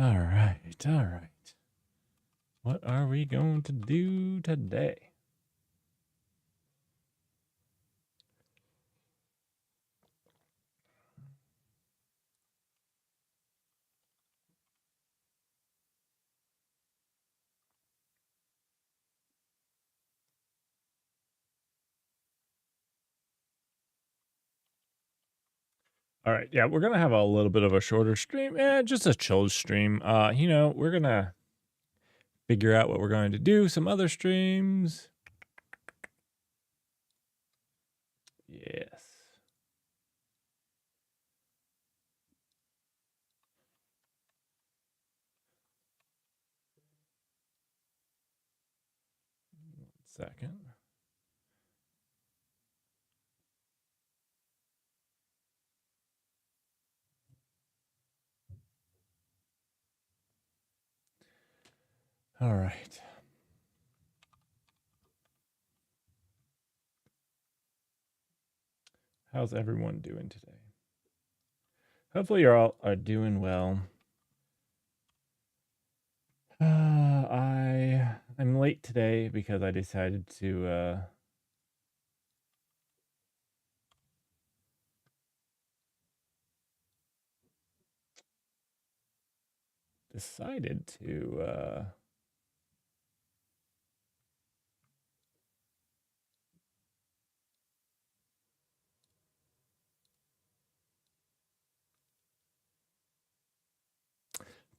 All right. What are we going to do today? All right. Yeah, we're going to have a little bit of a shorter stream. Just a chill stream. We're going to figure out what we're going to do. Some other streams. Yes. Second. All right. How's everyone doing today? Hopefully you're all are doing well. I'm late today because I decided to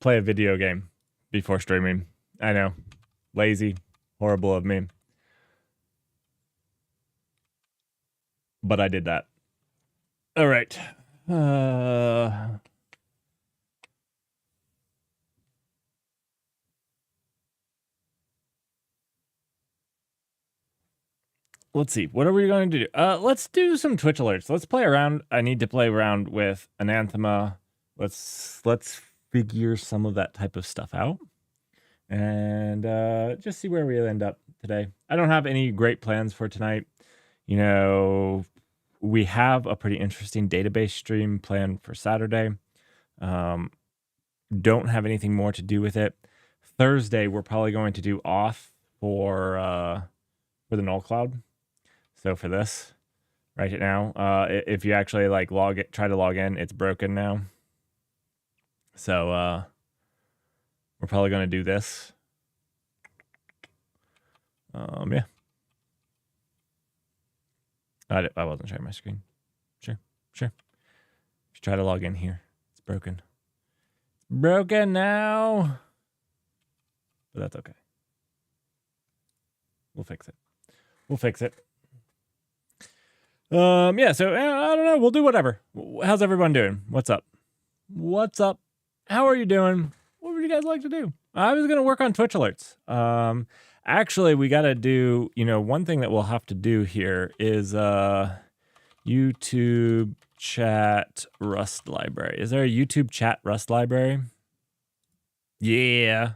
play a video game before streaming. I know. Lazy. Horrible of me. But I did that. All right. Let's see. What are we going to do? Let's do some Twitch alerts. Let's play around. I need to play around with Anathema. Let's figure some of that type of stuff out. And just see where we end up today. I don't have any great plans for tonight. You know, we have a pretty interesting database stream planned for Saturday. Don't have anything more to do with it. Thursday, we're probably going to do off for the null cloud. So for this, right now, if you actually like try to log in, it's broken now. So we're probably going to do this. Yeah. I wasn't sharing my screen. Sure. If you try to log in here, it's broken. Broken now. But that's okay. We'll fix it. Yeah, so I don't know. We'll do whatever. How's everyone doing? What's up? How are you doing? What would you guys like to do? I was gonna work on Twitch alerts. Actually, we gotta do. One thing that we'll have to do here is YouTube chat Rust library. Is there a YouTube chat Rust library? Yeah.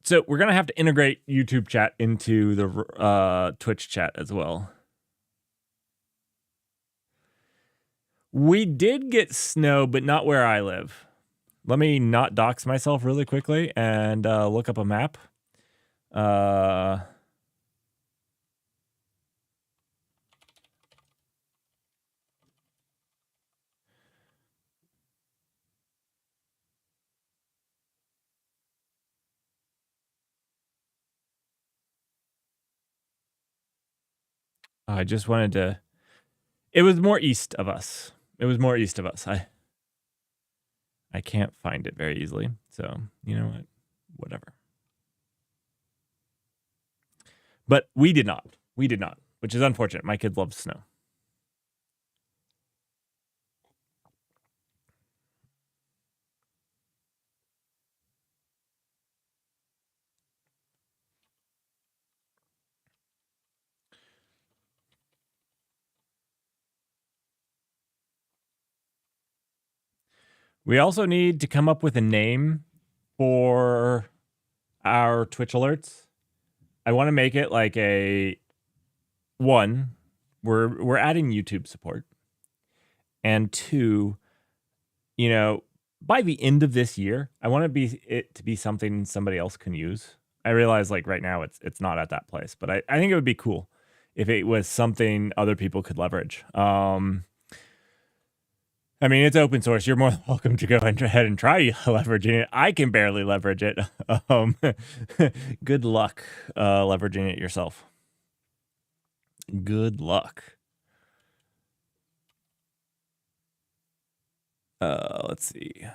So we're gonna have to integrate YouTube chat into the Twitch chat as well. We did get snow, but not where I live. Let me not dox myself really quickly and look up a map. I just wanted to. It was more east of us. I can't find it very easily. So, you know what? Whatever. But we did not, which is unfortunate. My kid loves snow. We also need to come up with a name for our Twitch alerts. I want to make it like we're adding YouTube support. And two, by the end of this year, I want it to be something somebody else can use. I realize like right now it's not at that place, but I think it would be cool if it was something other people could leverage. I mean, it's open source. You're more than welcome to go ahead and try leveraging it. I can barely leverage it. Good luck leveraging it yourself. Good luck. Let's see.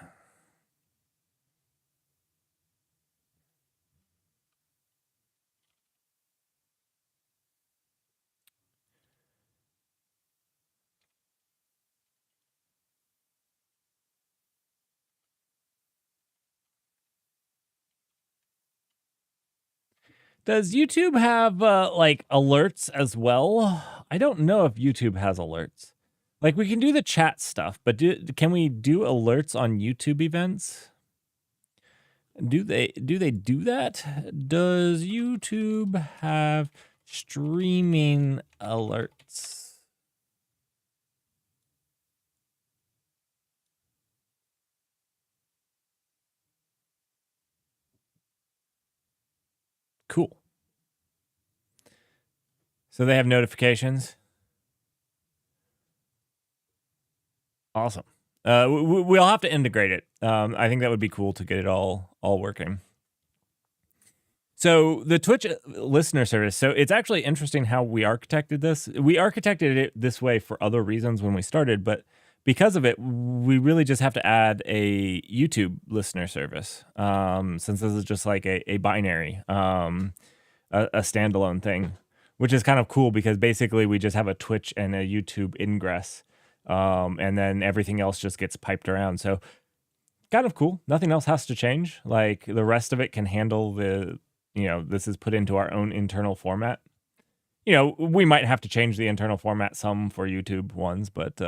Does YouTube have like alerts as well? I don't know if YouTube has alerts. Like we can do the chat stuff, but can we do alerts on YouTube events? Do they do that? Does YouTube have streaming alerts? Cool. So they have notifications. Awesome. We'll have to integrate it. I think that would be cool to get it all working. So the Twitch listener service. So it's actually interesting how we architected this. We architected it this way for other reasons when we started, but because of it, we really just have to add a YouTube listener service. Since this is just like a binary, a standalone thing, which is kind of cool because basically we just have a Twitch and a YouTube ingress. And then everything else just gets piped around. So kind of cool. Nothing else has to change. Like the rest of it can handle this is put into our own internal format. We might have to change the internal format some for YouTube ones, but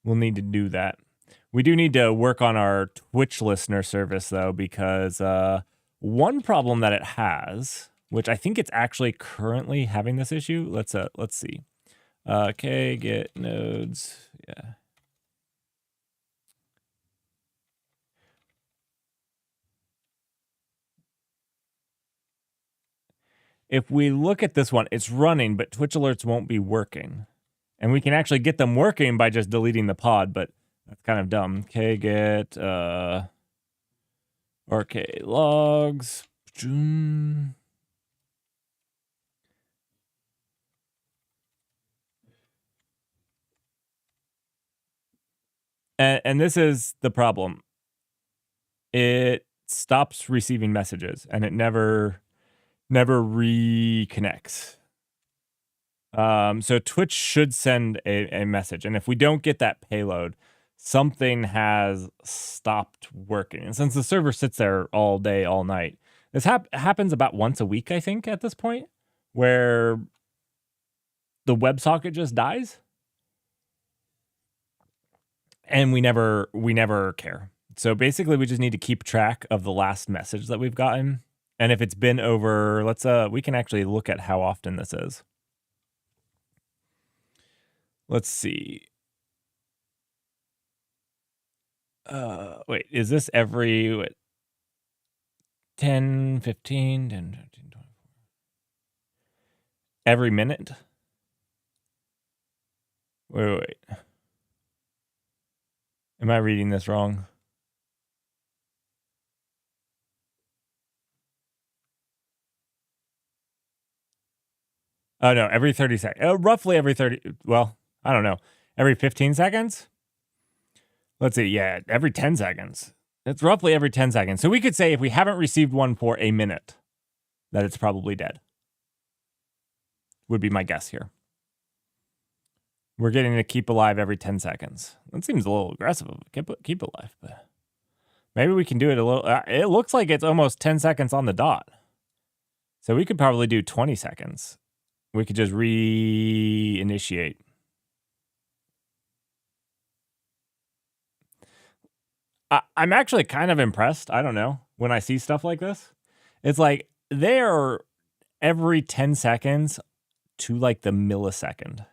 we'll need to do that. We do need to work on our Twitch listener service though, because one problem that it has, which I think it's actually currently having this issue. Let's see. Okay, get nodes. Yeah. If we look at this one, it's running, but Twitch alerts won't be working. And we can actually get them working by just deleting the pod, but that's kind of dumb. Okay, get RK logs. And this is the problem. It stops receiving messages and it never reconnects. So Twitch should send a message, and if we don't get that payload, something has stopped working. And since the server sits there all day, all night, this happens about once a week, I think, at this point, where the WebSocket just dies, and we never care. So basically, we just need to keep track of the last message that we've gotten, and if it's been over, we can actually look at how often this is. Let's see. Wait, is this every 10, 15, 10, 15, 24? Every minute? Wait. Am I reading this wrong? Oh no, every 30 seconds. Roughly every 30. Well, I don't know. Every 15 seconds? Let's see. Yeah, every 10 seconds. It's roughly every 10 seconds. So we could say if we haven't received one for a minute, that it's probably dead. Would be my guess here. We're getting to keep alive every 10 seconds. That seems a little aggressive. Keep alive, but maybe we can do it a little. It looks like it's almost 10 seconds on the dot. So we could probably do 20 seconds. We could just reinitiate. I'm actually kind of impressed. I don't know. When I see stuff like this, it's like they're every 10 seconds to like the millisecond.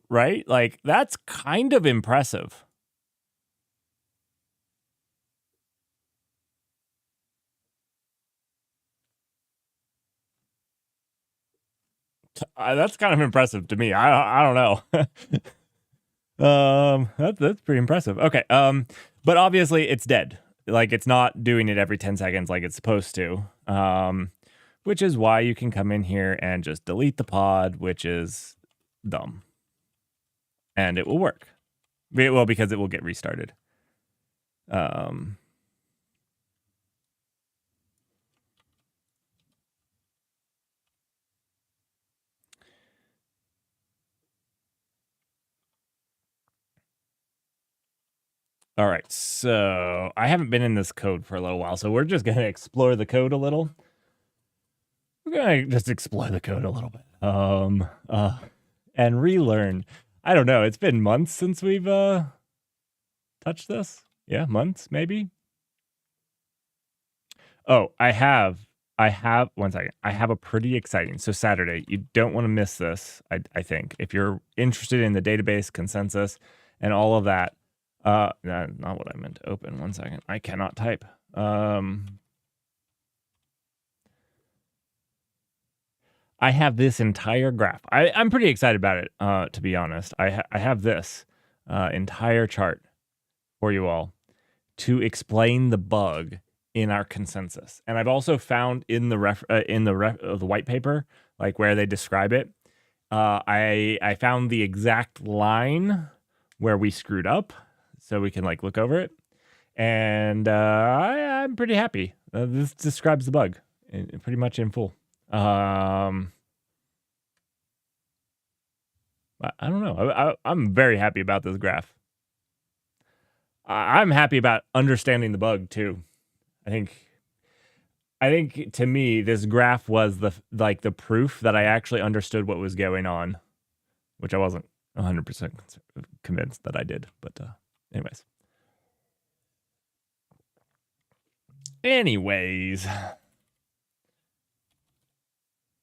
right? Like, that's kind of impressive. That's kind of impressive to me. I don't know. That's pretty impressive. Okay. But obviously it's dead. Like, it's not doing it every 10 seconds like it's supposed to. Which is why you can come in here and just delete the pod, which is dumb. And it will work. Well, because it will get restarted. All right, so I haven't been in this code for a little while, so we're just going to explore the code a little. We're going to just explore the code a little bit. And relearn. I don't know. It's been months since we've touched this. Yeah, months maybe. Oh, I have 1 second. I have a pretty exciting. So Saturday, you don't want to miss this. I think if you're interested in the database consensus and all of that. Not what I meant to open. 1 second. I cannot type. I have this entire graph. I'm pretty excited about it, to be honest. I have this entire chart for you all to explain the bug in our consensus. And I've also found in the white paper, like where they describe it, I found the exact line where we screwed up, so we can like look over it. And I'm pretty happy. This describes the bug pretty much in full. I don't know. I'm very happy about this graph. I'm happy about understanding the bug too. I think to me this graph was the proof that I actually understood what was going on, which I wasn't 100% convinced that I did. But anyways.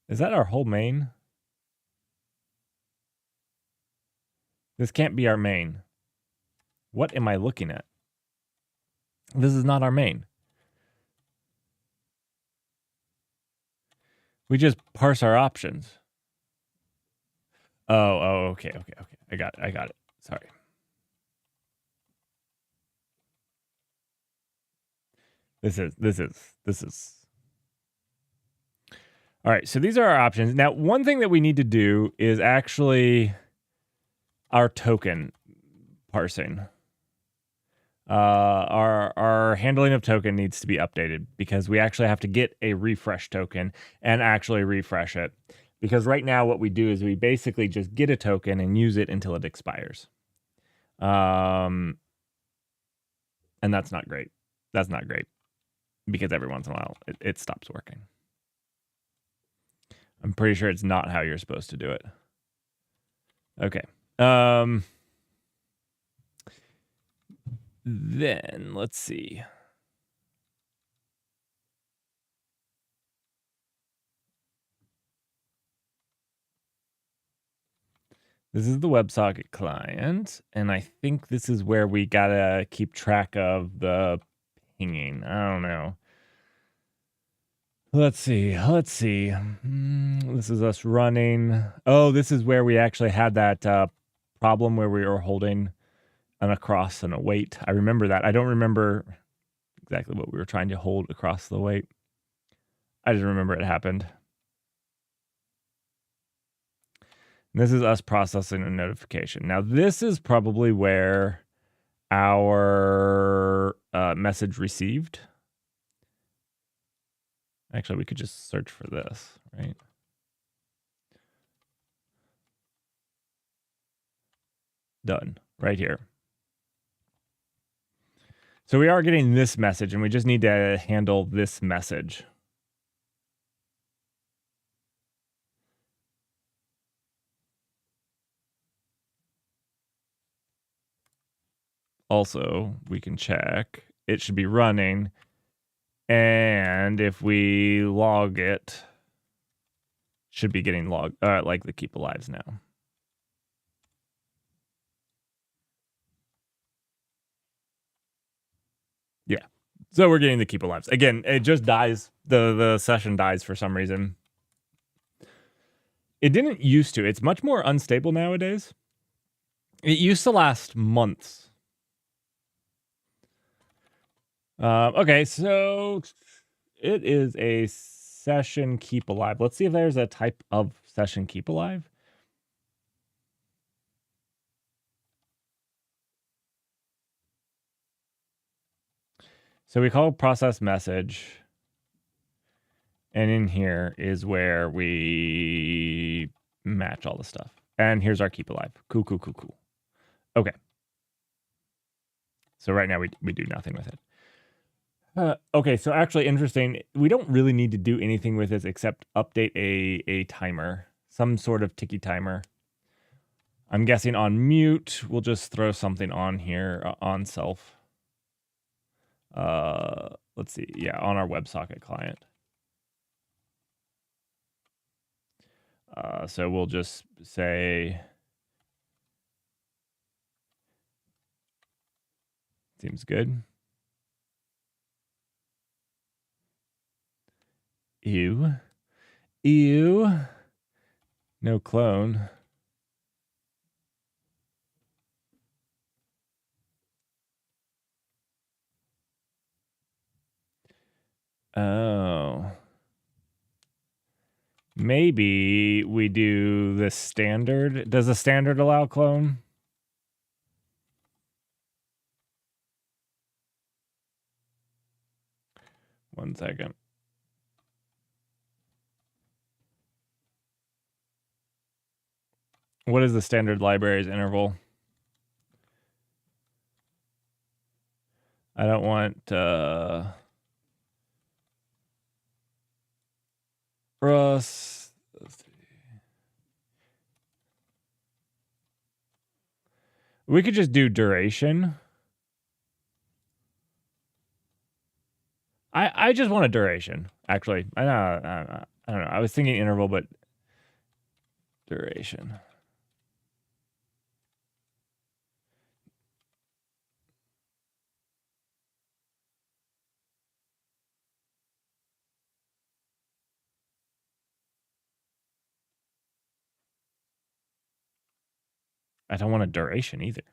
Is that our whole main? This can't be our main. What am I looking at? This is not our main. We just parse our options. Oh, okay. I got it. Sorry. This is. All right, so these are our options. Now, one thing that we need to do is actually our token parsing. Our handling of token needs to be updated because we actually have to get a refresh token and actually refresh it. Because right now what we do is we basically just get a token and use it until it expires. And that's not great. That's not great because every once in a while it stops working. I'm pretty sure it's not how you're supposed to do it. Okay. Then let's see. This is the WebSocket client, and I think this is where we gotta keep track of the pinging. I don't know. Let's see. This is us running. Oh, this is where we actually had that problem where we were holding an across and a wait. I remember that. I don't remember exactly what we were trying to hold across the wait. I just remember it happened. This is us processing a notification. Now, this is probably where our message received. Actually, we could just search for this, right? Done, right here. So we are getting this message, and we just need to handle this message. Also, we can check. It should be running. And if we log it, should be getting logged, like the keep alives now. So we're getting the Keep Alives. Again, it just dies. The session dies for some reason. It didn't used to. It's much more unstable nowadays. It used to last months. Okay, so it is a session keep alive. Let's see if there's a type of session keep alive. So we call process message. And in here is where we match all the stuff. And here's our keep alive. Cool. Okay. So right now we do nothing with it. Okay, so actually interesting. We don't really need to do anything with this except update a timer. Some sort of ticky timer. I'm guessing on mute, we'll just throw something on here on self. Let's see. Yeah, on our WebSocket client. So we'll just say, seems good. Ew. No clone. Oh. Maybe we do the standard. Does the standard allow clone? One second. What is the standard libraries interval? I don't want Russ. We could just do duration. I just want a duration, actually. I don't know. I was thinking interval, but duration. I don't want a duration either.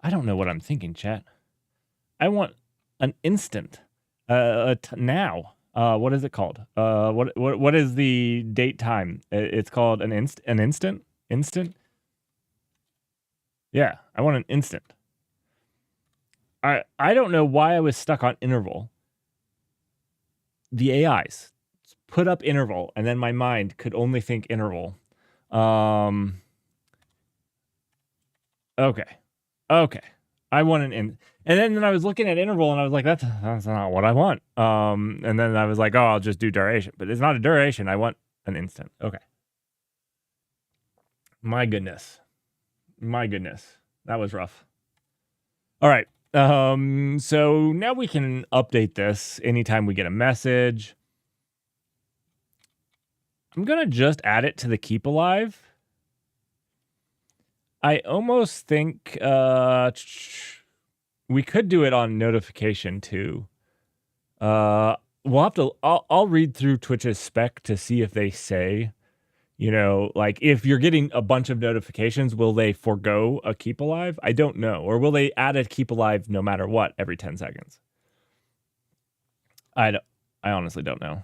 I don't know what I'm thinking, chat. I want an instant. Now. What is it called? What is the date time? It's called an instant. Instant. Yeah, I want an instant. I don't know why I was stuck on interval. The AIs put up interval, and then my mind could only think interval. Okay. I want an in, and then I was looking at interval, and I was like, that's not what I want. And then I was like, oh, I'll just do duration, but it's not a duration. I want an instant. Okay. My goodness, that was rough. All right. So now we can update this anytime we get a message. I'm gonna just add it to the keep alive. I almost think we could do it on notification too. We'll have to. I'll read through Twitch's spec to see if they say, like if you're getting a bunch of notifications, will they forego a keep alive? I don't know, or will they add a keep alive no matter what every 10 seconds? I honestly don't know.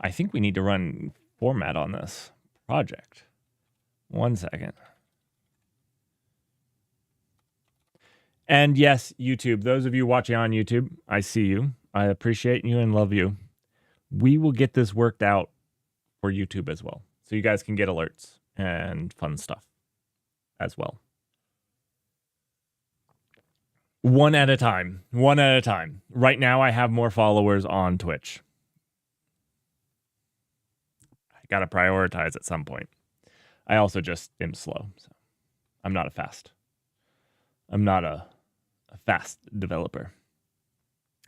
I think we need to run format on this project. 1 second. And yes, YouTube, those of you watching on YouTube, I see you. I appreciate you and love you. We will get this worked out for YouTube as well, so you guys can get alerts and fun stuff as well. One at a time. Right now, I have more followers on Twitch. I got to prioritize at some point. I also just am slow, so I'm not a fast. I'm not a fast developer.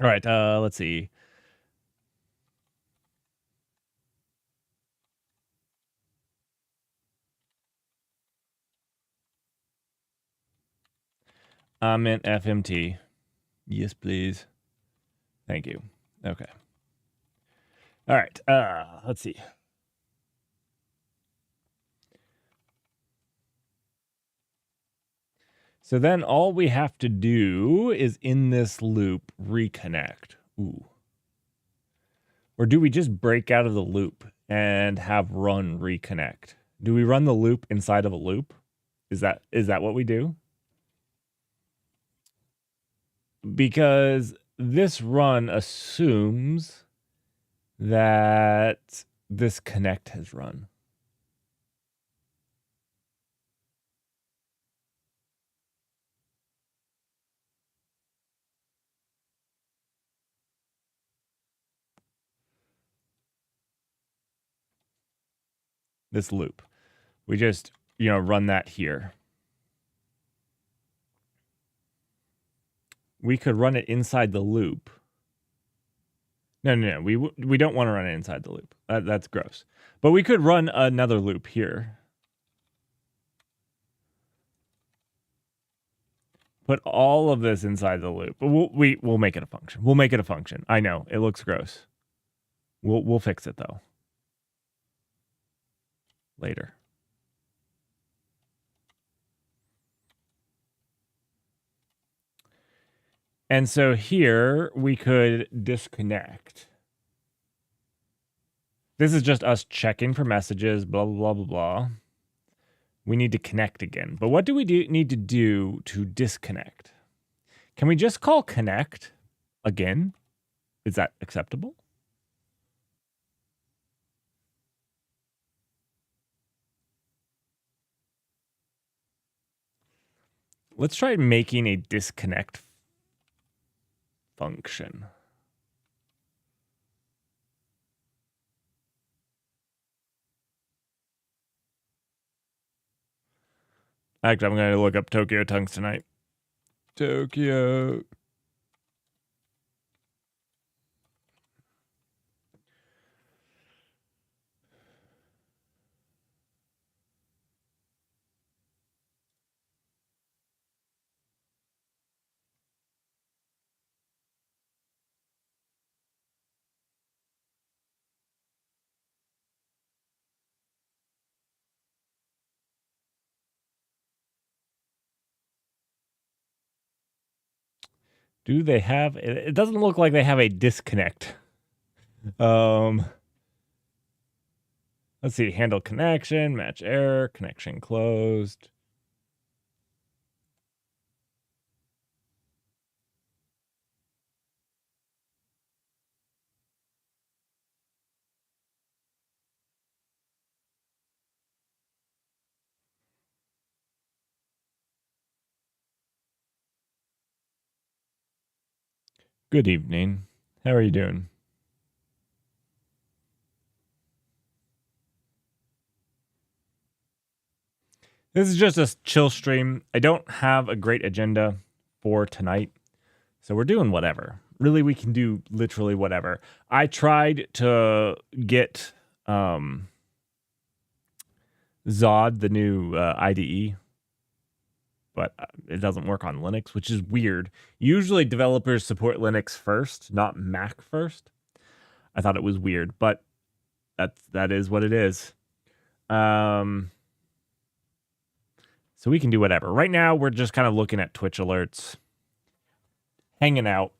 All right, let's see. I'm in FMT. Yes, please. Thank you. Okay. All right. Let's see. So then all we have to do is in this loop reconnect. Ooh. Or do we just break out of the loop and have run reconnect? Do we run the loop inside of a loop? Is that what we do? Because this run assumes that this connect has run. This loop. We just, run that here. We could run it inside the loop. No. We don't want to run it inside the loop. That's gross. But we could run another loop here. Put all of this inside the loop. We'll make it a function. We'll make it a function. I know it looks gross. We'll fix it though. Later. And so here we could disconnect. This is just us checking for messages, blah, blah, blah, blah, blah. We need to connect again. But what do we need to do to disconnect? Can we just call connect again? Is that acceptable? Let's try making a disconnect function. Actually, I'm going to look up Tokyo tongues tonight. Tokyo. Do they have... It doesn't look like they have a disconnect. Let's see. Handle connection, match error, connection closed. Good evening. How are you doing? This is just a chill stream. I don't have a great agenda for tonight, so we're doing whatever. Really, we can do literally whatever. I tried to get Zod, the new IDE, but it doesn't work on Linux, which is weird. Usually developers support Linux first, not Mac first. I thought it was weird, but that is what it is. So we can do whatever. Right now, we're just kind of looking at Twitch alerts, hanging out.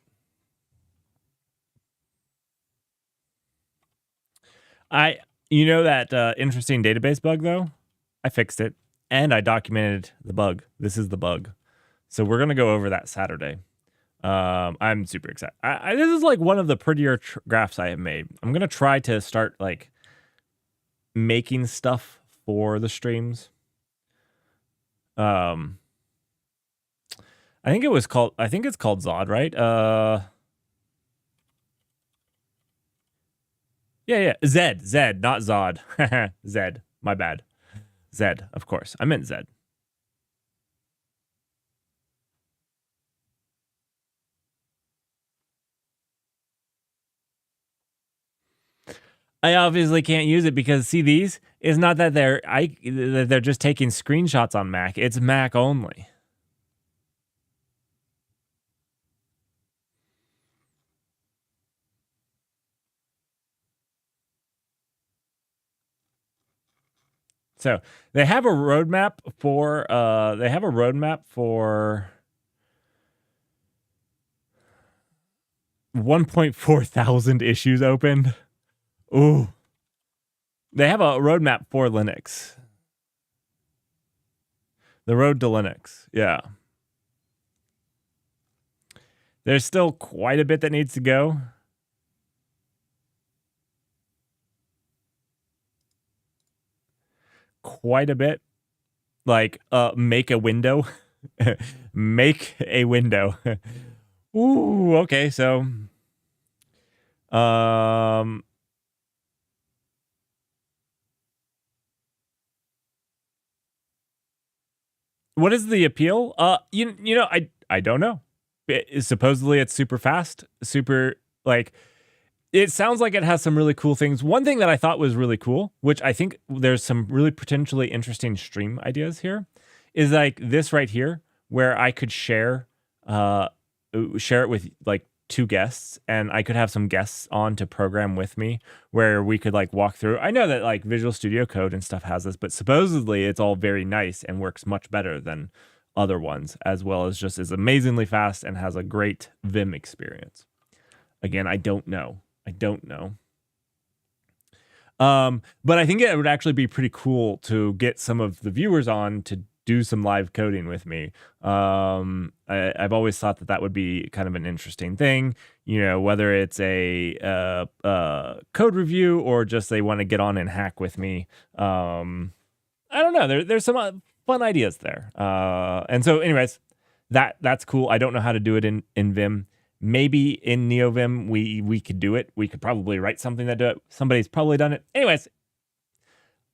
You know that interesting database bug, though? I fixed it, and I documented the bug. This is the bug. So we're going to go over that Saturday. I'm super excited. This is like one of the prettier graphs I have made. I'm going to try to start like making stuff for the streams. I think it's called Zod, right? Yeah. Zed, not Zod. Zed, my bad. Zed, of course. I meant Zed. I obviously can't use it because see these? It's not that they're just taking screenshots on Mac. It's Mac only. So they have a roadmap for 1.4 thousand issues opened. Ooh. They have a roadmap for Linux. The road to Linux. Yeah. There's still quite a bit that needs to go. Quite a bit. Like, make a window. Make a window. Ooh, okay, so what is the appeal? You know, I don't know. Supposedly it's super fast, super like it sounds like it has some really cool things. One thing that I thought was really cool, which I think there's some really potentially interesting stream ideas here, is like this right here, where I could share it with like 2 guests, and I could have some guests on to program with me, where we could like walk through. I know that like Visual Studio Code and stuff has this, but supposedly it's all very nice and works much better than other ones, as well as just is amazingly fast and has a great Vim experience. Again, I don't know. But I think it would actually be pretty cool to get some of the viewers on to do some live coding with me. I've always thought that would be kind of an interesting thing, you know, whether it's a code review or just they want to get on and hack with me. I don't know. There's some fun ideas there. And so anyways, that's cool. I don't know how to do it in Vim. Maybe in NeoVim we could do it. We could probably write something that do it. Somebody's probably done it. Anyways,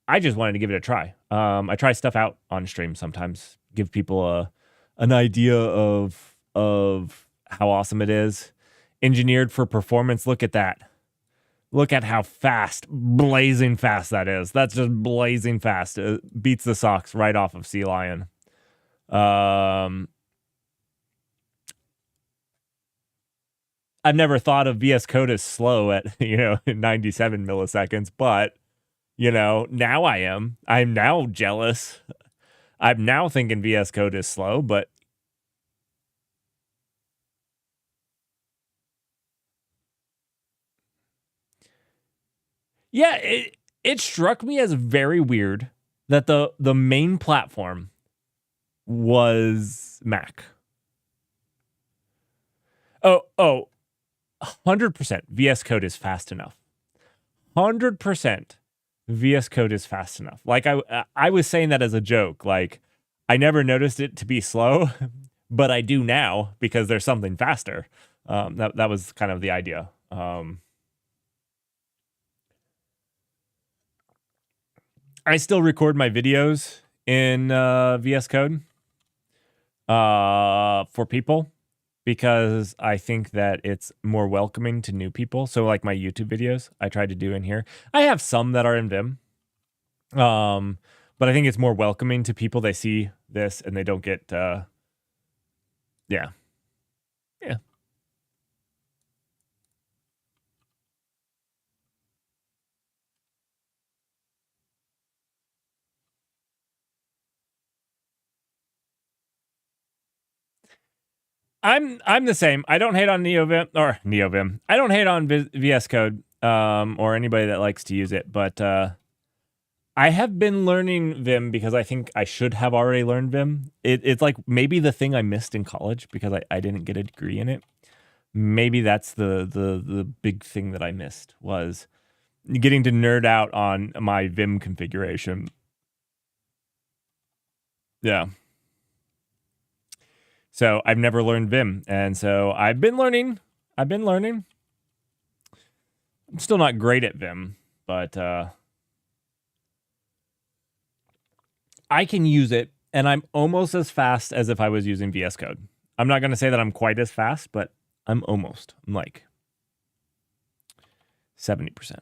I just wanted to give it a try. I try stuff out on stream sometimes, give people an idea of how awesome it is. Engineered for performance. Look at that. Look at how fast, blazing fast that is. That's just blazing fast. It beats the socks right off of Sea Lion. I've never thought of VS Code as slow at, 97 milliseconds, but, now I am. I'm now jealous. I'm now thinking VS Code is slow, but yeah, it struck me as very weird that the main platform was Mac. Oh, 100% VS Code is fast enough. 100% VS Code is fast enough. Like I was saying that as a joke. Like I never noticed it to be slow, but I do now because there's something faster. That was kind of the idea. I still record my videos in VS Code for people, because I think that it's more welcoming to new people. So like my YouTube videos, I try to do in here. I have some that are in Vim. But I think it's more welcoming to people. They see this and they don't get yeah. I'm the same. I don't hate on NeoVim. I don't hate on VS Code or anybody that likes to use it, but I have been learning Vim because I think I should have already learned Vim. It's like maybe the thing I missed in college because I didn't get a degree in it. Maybe that's the big thing that I missed, was getting to nerd out on my Vim configuration. Yeah. So I've never learned Vim, and so I've been learning. I'm still not great at Vim, but I can use it, and I'm almost as fast as if I was using VS Code. I'm not going to say that I'm quite as fast, but I'm almost. I'm like 70%.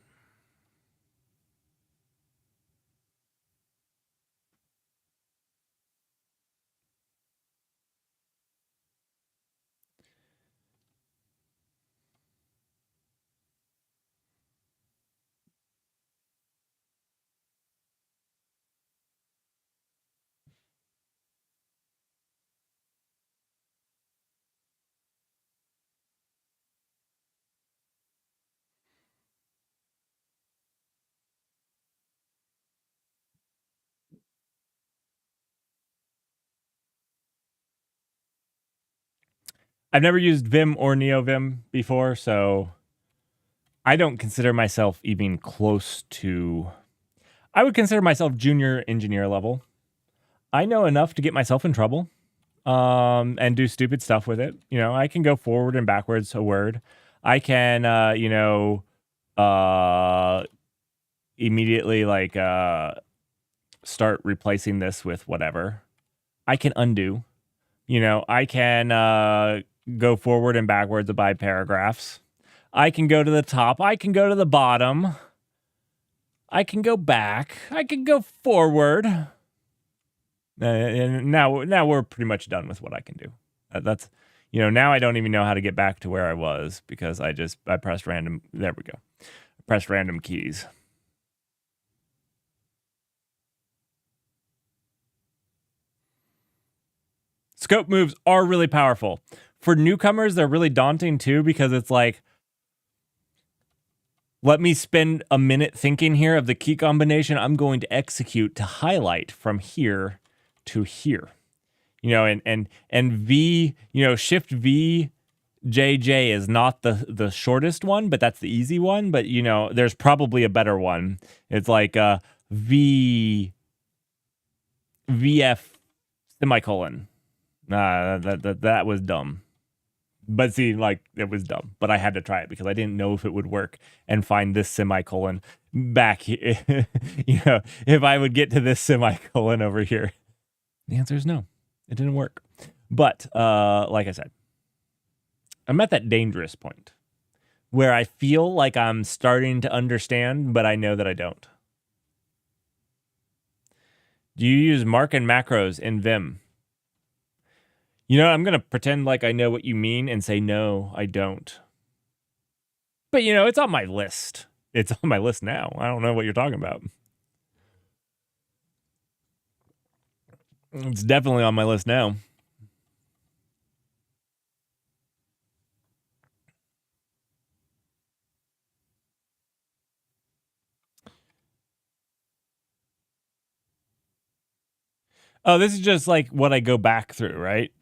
I've never used Vim or NeoVim before, so I don't consider myself even close to... I would consider myself junior engineer level. I know enough to get myself in trouble and do stupid stuff with it. You know, I can go forward and backwards a word. I can, immediately like start replacing this with whatever. I can undo. You know, I can go forward and backwards by paragraphs. I can go to the top. I can go to the bottom. I can go back. I can go forward. And now we're pretty much done with what I can do. That's, you know, now I don't even know how to get back to where I was because I pressed random. There we go. I pressed random keys. Scope moves are really powerful. For newcomers, they're really daunting too because it's like, let me spend a minute thinking here of the key combination I'm going to execute to highlight from here to here. You know, and V, you know, Shift V JJ is not the shortest one, but that's the easy one. But, you know, there's probably a better one. It's like VF semicolon. That was dumb. But see, like, it was dumb. But I had to try it because I didn't know if it would work and find this semicolon back here. You know, if I would get to this semicolon over here. The answer is no. It didn't work. But like I said, I'm at that dangerous point where I feel like I'm starting to understand, but I know that I don't. Do you use mark and macros in Vim? You know, I'm going to pretend like I know what you mean and say, no, I don't. But, you know, it's on my list. It's on my list now. I don't know what you're talking about. It's definitely on my list now. Oh, this is just like what I go back through, right?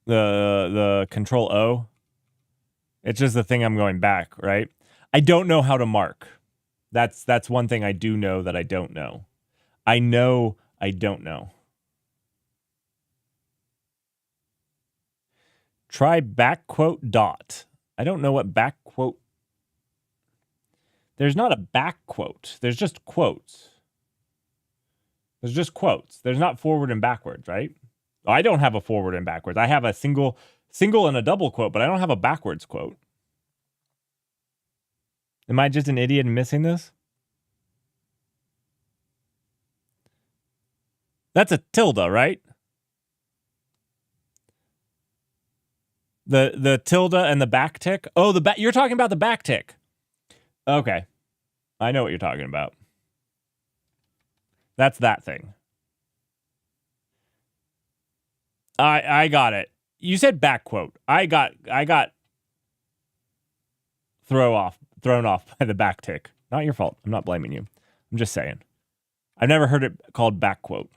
The Control O. It's just the thing I'm going back, right? I don't know how to mark. That's one thing I do know that I don't know. I know I don't know. Try backquote dot. I don't know what backquote. There's not a backquote. There's just quotes. There's just quotes. There's not forward and backwards, right? I don't have a forward and backwards. I have a single and a double quote, but I don't have a backwards quote. Am I just an idiot and missing this? That's a tilde, right? The tilde and the backtick. Oh, you're talking about the backtick. Okay. I know what you're talking about. That's that thing. I got it. You said back quote. I got thrown off by the backtick. Not your fault. I'm not blaming you. I'm just saying. I've never heard it called back quote.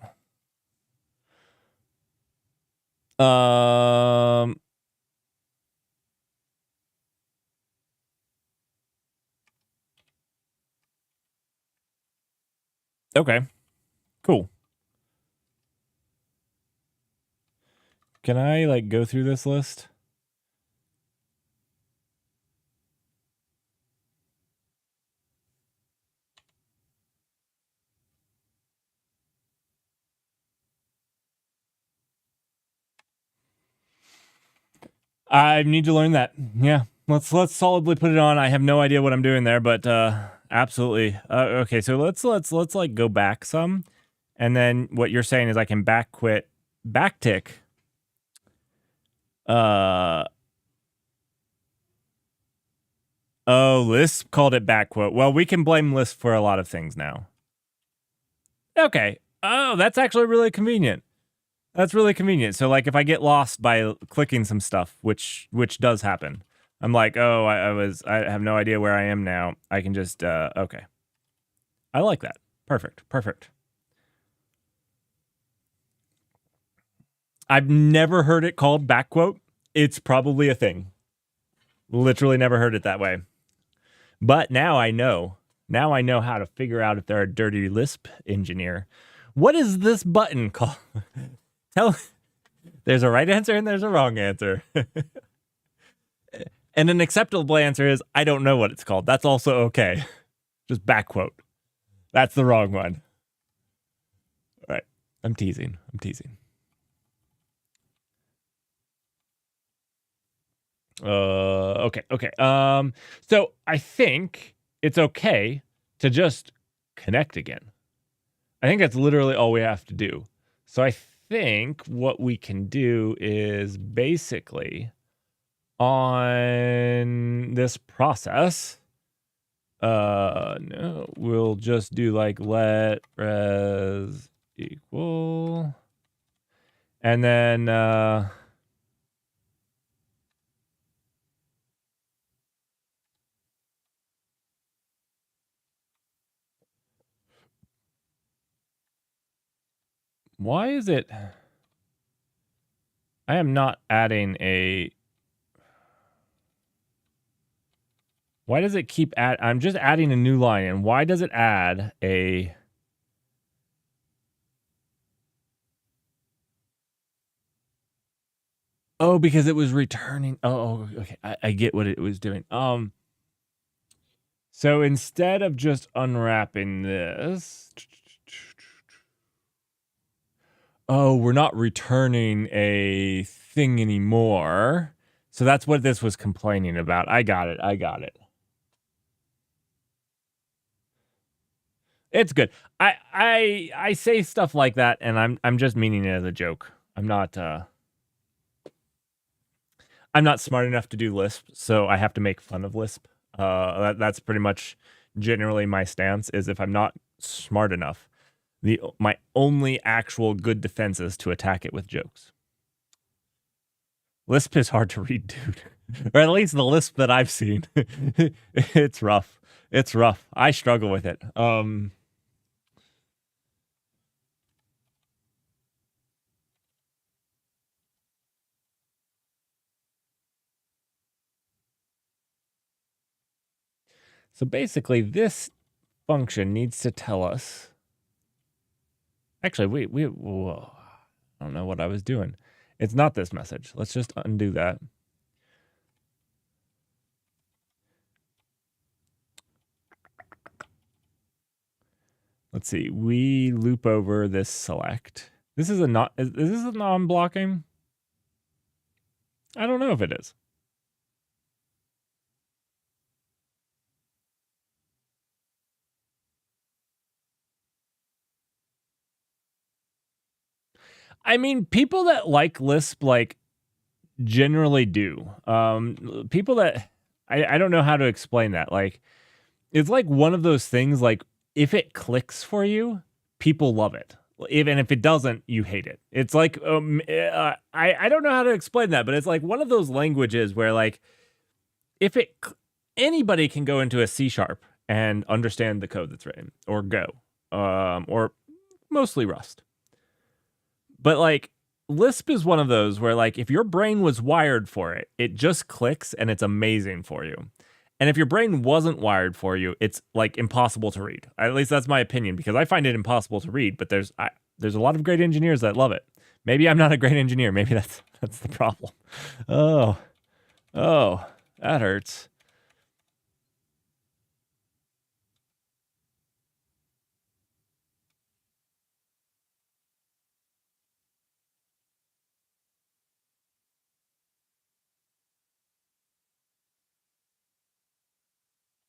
Okay. Cool. Can I like go through this list? I need to learn that. Yeah. Let's solidly put it on. I have no idea what I'm doing there, but absolutely. Okay, so let's like go back some. And then what you're saying is I can backtick. Oh, Lisp called it backquote. Well, we can blame Lisp for a lot of things now. Okay. Oh, that's actually really convenient. That's really convenient. So like if I get lost by clicking some stuff, which does happen, I'm like, oh, I have no idea where I am now. I can just okay. I like that. Perfect. I've never heard it called backquote. It's probably a thing. Literally never heard it that way. But now I know. Now I know how to figure out if they're a dirty Lisp engineer. What is this button called? There's a right answer and there's a wrong answer. And an acceptable answer is, I don't know what it's called. That's also okay. Just back quote. That's the wrong one. All right. I'm teasing. Okay. So I think it's okay to just connect again. I think that's literally all we have to do. So I think what we can do is basically on this process, no, we'll just do like let res equal, and then why is it? I am not adding a. Why does it keep I'm just adding a new line, and why does it add a? Oh, because it was returning. Oh, okay. I get what it was doing. So instead of just unwrapping this, oh, we're not returning a thing anymore. So that's what this was complaining about. I got it. It's good. I say stuff like that, and I'm just meaning it as a joke. I'm not smart enough to do Lisp, so I have to make fun of Lisp. That's pretty much generally my stance. Is if I'm not smart enough, my only actual good defense is to attack it with jokes. Lisp is hard to read, dude. Or at least the Lisp that I've seen. It's rough. I struggle with it. So basically, this function needs to tell us. Actually, whoa. I don't know what I was doing. It's not this message. Let's just undo that. Let's see. We loop over this select. This is is this a non-blocking? I don't know if it is. I mean, people that like Lisp generally do. People that I don't know how to explain that. Like, it's like one of those things. Like, if it clicks for you, people love it. Even if it doesn't, you hate it. It's like I don't know how to explain that, but it's like one of those languages where like if anybody can go into a C# and understand the code that's written, or Go, or mostly Rust. But like Lisp is one of those where like if your brain was wired for it, it just clicks and it's amazing for you. And if your brain wasn't wired for you, it's like impossible to read. At least that's my opinion, because I find it impossible to read, but there's a lot of great engineers that love it. Maybe I'm not a great engineer. Maybe that's the problem. Oh, that hurts.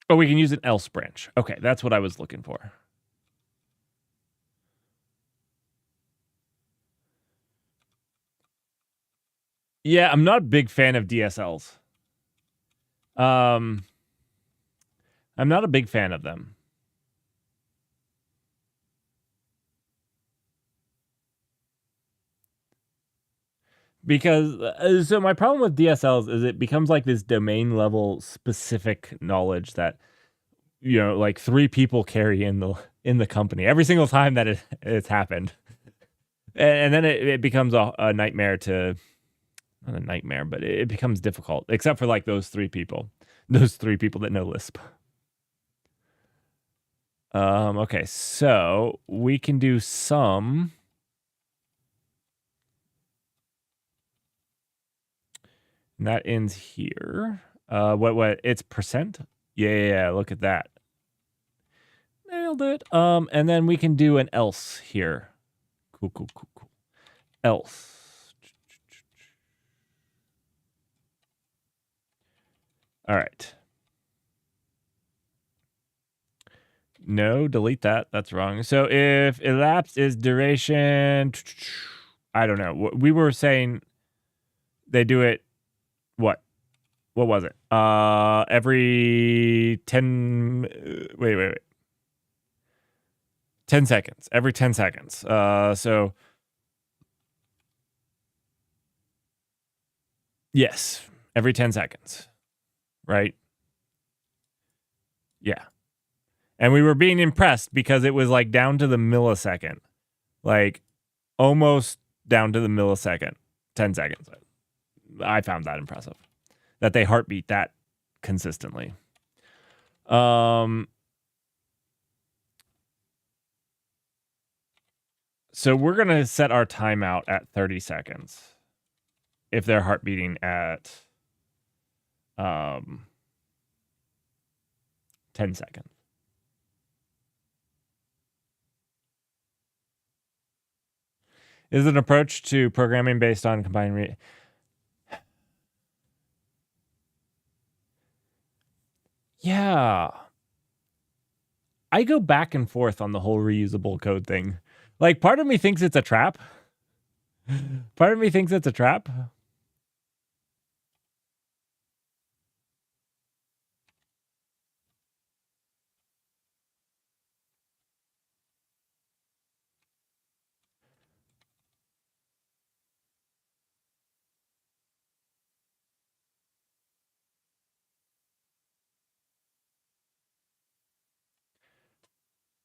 Oh, we can use an else branch. Okay, that's what I was looking for. Yeah, I'm not a big fan of DSLs. I'm not a big fan of them. Because so my problem with DSLs is it becomes like this domain level specific knowledge that like 3 people carry in the company every single time that it's happened, and then it becomes a nightmare to not a nightmare, but it becomes difficult, except for like those 3 people. Those 3 people that know Lisp. Okay, so we can do some. And that ends here. What? It's percent? Yeah, look at that. Nailed it. And then we can do an else here. Cool. Else. All right. No, delete that. That's wrong. So if elapsed is duration, I don't know. We were saying they do it, what was it? Every 10, wait. 10 seconds. Every 10 seconds. So yes, every 10 seconds. Right? Yeah. And we were being impressed because it was like down to the millisecond. Like almost down to the millisecond. 10 seconds. I found that impressive. That they heartbeat that consistently. So we're going to set our timeout at 30 seconds. If they're heartbeating at 10 seconds. Is it an approach to programming based on combining Yeah. I go back and forth on the whole reusable code thing. Like, part of me thinks it's a trap. Part of me thinks it's a trap.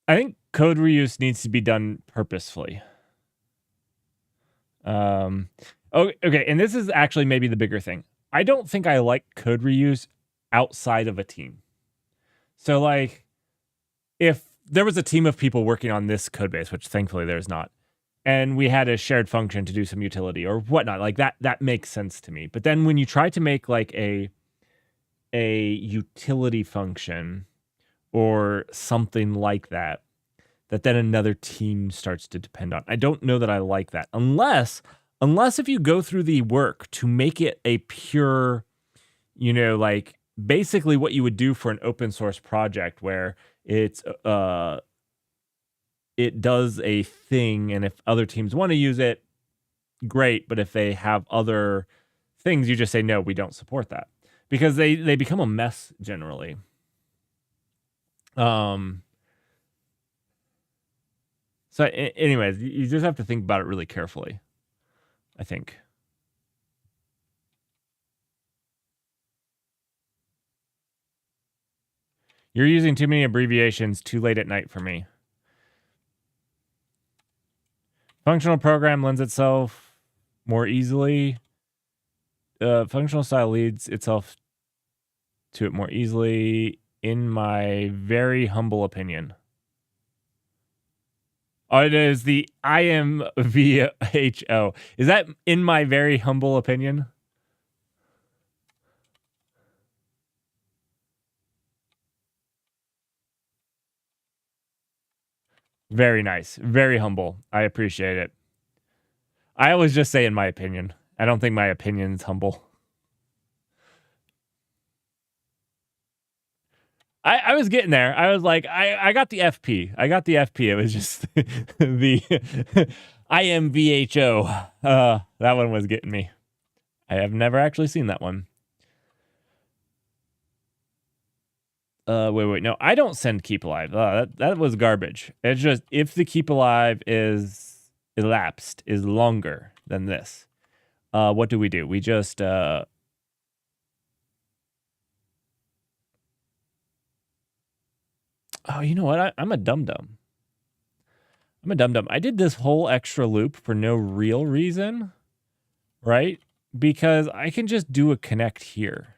I think code reuse needs to be done purposefully. Okay, and this is actually maybe the bigger thing. I don't think I like code reuse outside of a team. So, like, if there was a team of people working on this code base, which thankfully there's not, and we had a shared function to do some utility or whatnot, like that makes sense to me. But then when you try to make like a utility function or something like that then another team starts to depend on, I don't know that I like that. Unless if you go through the work to make it a pure, like basically what you would do for an open source project where it's it does a thing, and if other teams want to use it, great. But if they have other things, you just say, no, we don't support that, because they become a mess generally. So anyways, you just have to think about it really carefully, I think. You're using too many abbreviations too late at night for me. Functional program lends itself more easily. Functional style leads itself to it more easily, in my very humble opinion. Oh, it is the IMVHO. Is that in my very humble opinion? Very nice. Very humble. I appreciate it. I always just say in my opinion. I don't think my opinion's humble. I was getting there. I was like, I got the FP. I got the FP. It was just the IMVHO. That one was getting me. I have never actually seen that one. Wait. No, I don't send keep alive. That was garbage. It's just if the keep alive is elapsed, is longer than this. What do? We just oh, you know what? I'm a dum-dum. I did this whole extra loop for no real reason, right? because I can just do a connect here.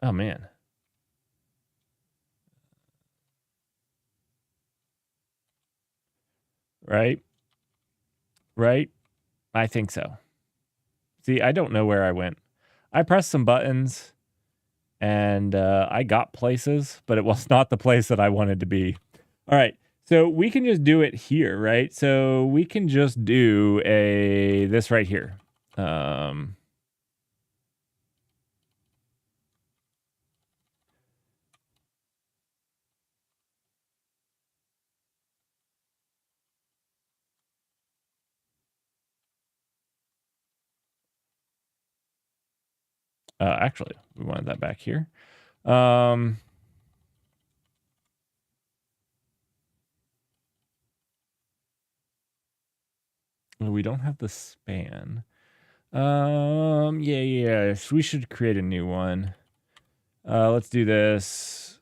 Oh, man. Right? Right? I think so. See, I don't know where I went. I pressed some buttons and I got places, but it was not the place that I wanted to be. All right. So we can just do it here, right? So we can just do this right here. Actually, we wanted that back here. We don't have the span. Yeah. We should create a new one. Let's do this.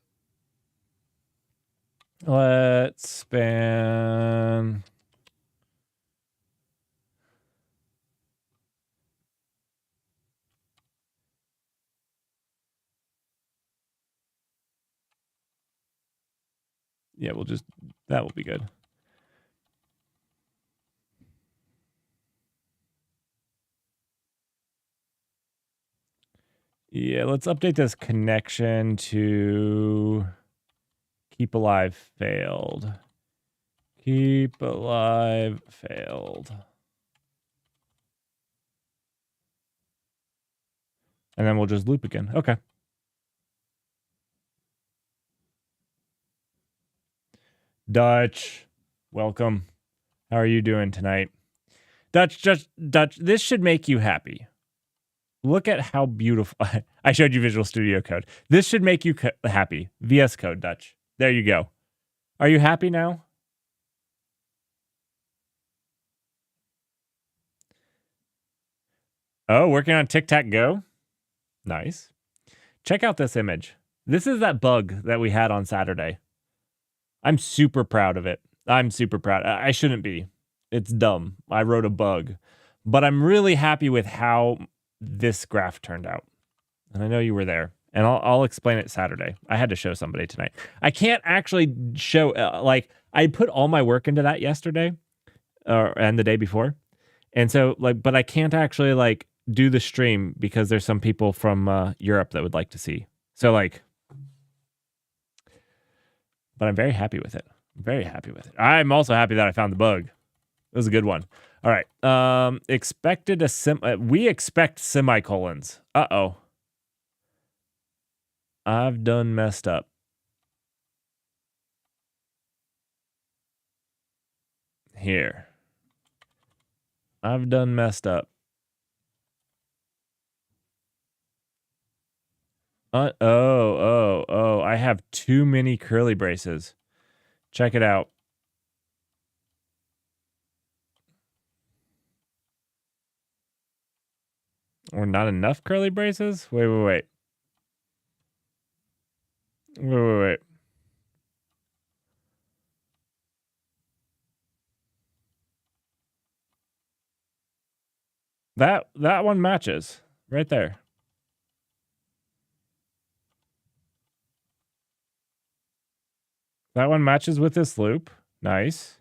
Let's span. Yeah, that will be good. Yeah, let's update this connection to keep alive failed. Keep alive failed. And then we'll just loop again. Okay. Dutch, welcome. How are you doing tonight? Dutch, this should make you happy. Look at how beautiful. I showed you Visual Studio Code. This should make you happy. VS Code, Dutch. There you go. Are you happy now? Oh, working on Tic-Tac-Go? Nice. Check out this image. This is that bug that we had on Saturday. I'm super proud of it. I'm super proud. I shouldn't be. It's dumb. I wrote a bug. But I'm really happy with how this graph turned out. And I know you were there. And I'll explain it Saturday. I had to show somebody tonight. I can't actually show, I put all my work into that yesterday and the day before. And so, but I can't actually, do the stream because there's some people from Europe that would like to see. So, but I'm very happy with it. Very happy with it. I'm also happy that I found the bug. It was a good one. All right. We expect semicolons. Uh-oh. I've done messed up. Here. I've done messed up. Oh. I have too many curly braces. Check it out. Or not enough curly braces? Wait. That one matches right there. That one matches with this loop. Nice.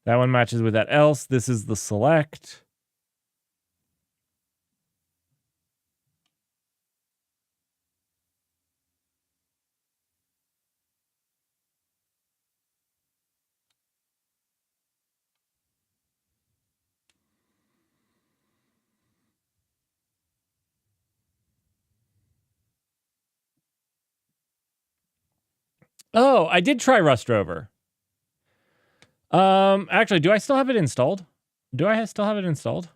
That one matches with that else. This is the select. Oh, I did try Rust Rover. Actually, do I still have it installed? Do I still have it installed?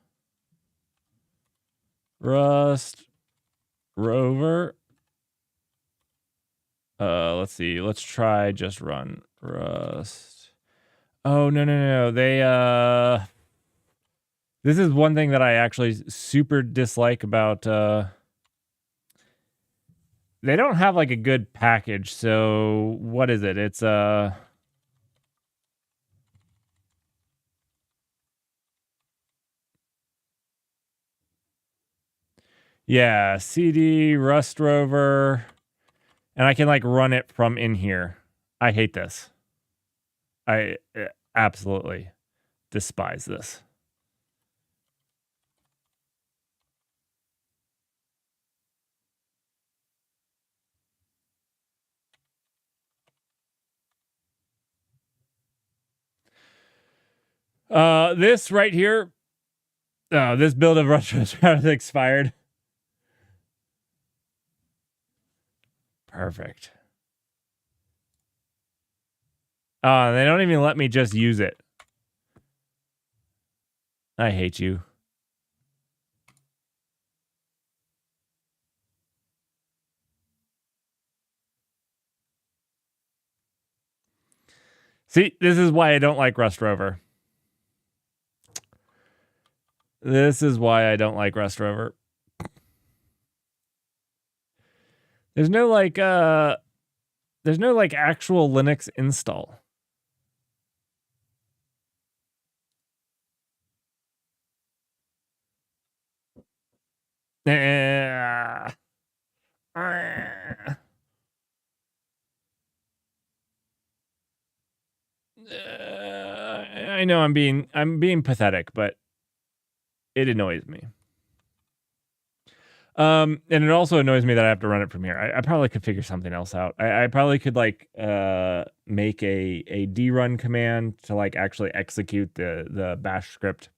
Rust Rover. Let's see. Let's try just run Rust. Oh, no. This is one thing that I actually super dislike about, they don't have a good package. So what is it? It's, Yeah, CD, Rust Rover, and I can like run it from in here. I hate this. I absolutely despise this. This right here, this build of Rust Rover has expired. Perfect. They don't even let me just use it. I hate you. See, this is why I don't like Rust Rover. This is why I don't like Rust Rover. There's no like actual Linux install. I know I'm being pathetic, but it annoys me. And it also annoys me that I have to run it from here. I probably could figure something else out. I probably could like make a drun command to like actually execute the bash script.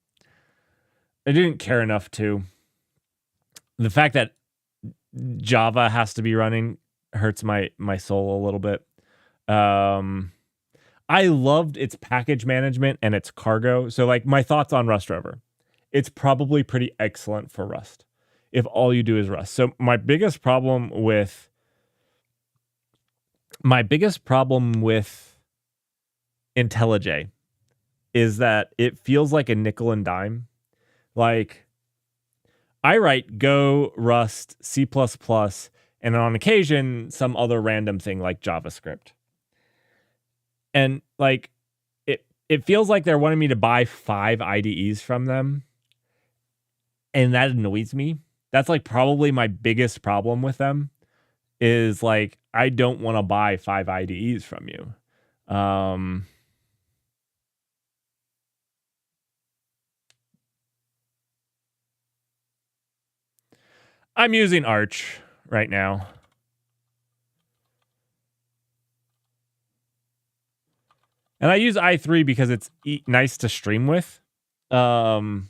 I didn't care enough to. The fact that Java has to be running hurts my soul a little bit. I loved its package management and its cargo. So like my thoughts on Rust Rover. It's probably pretty excellent for Rust if all you do is Rust. So my biggest problem with IntelliJ is that it feels like a nickel and dime. Like I write Go, Rust, C++, and on occasion some other random thing like JavaScript. And like it feels like they're wanting me to buy 5 IDEs from them. And that annoys me. That's like probably my biggest problem with them is like I don't want to buy 5 IDEs from you. I'm using Arch right now. And I use i3 because it's nice to stream with. i3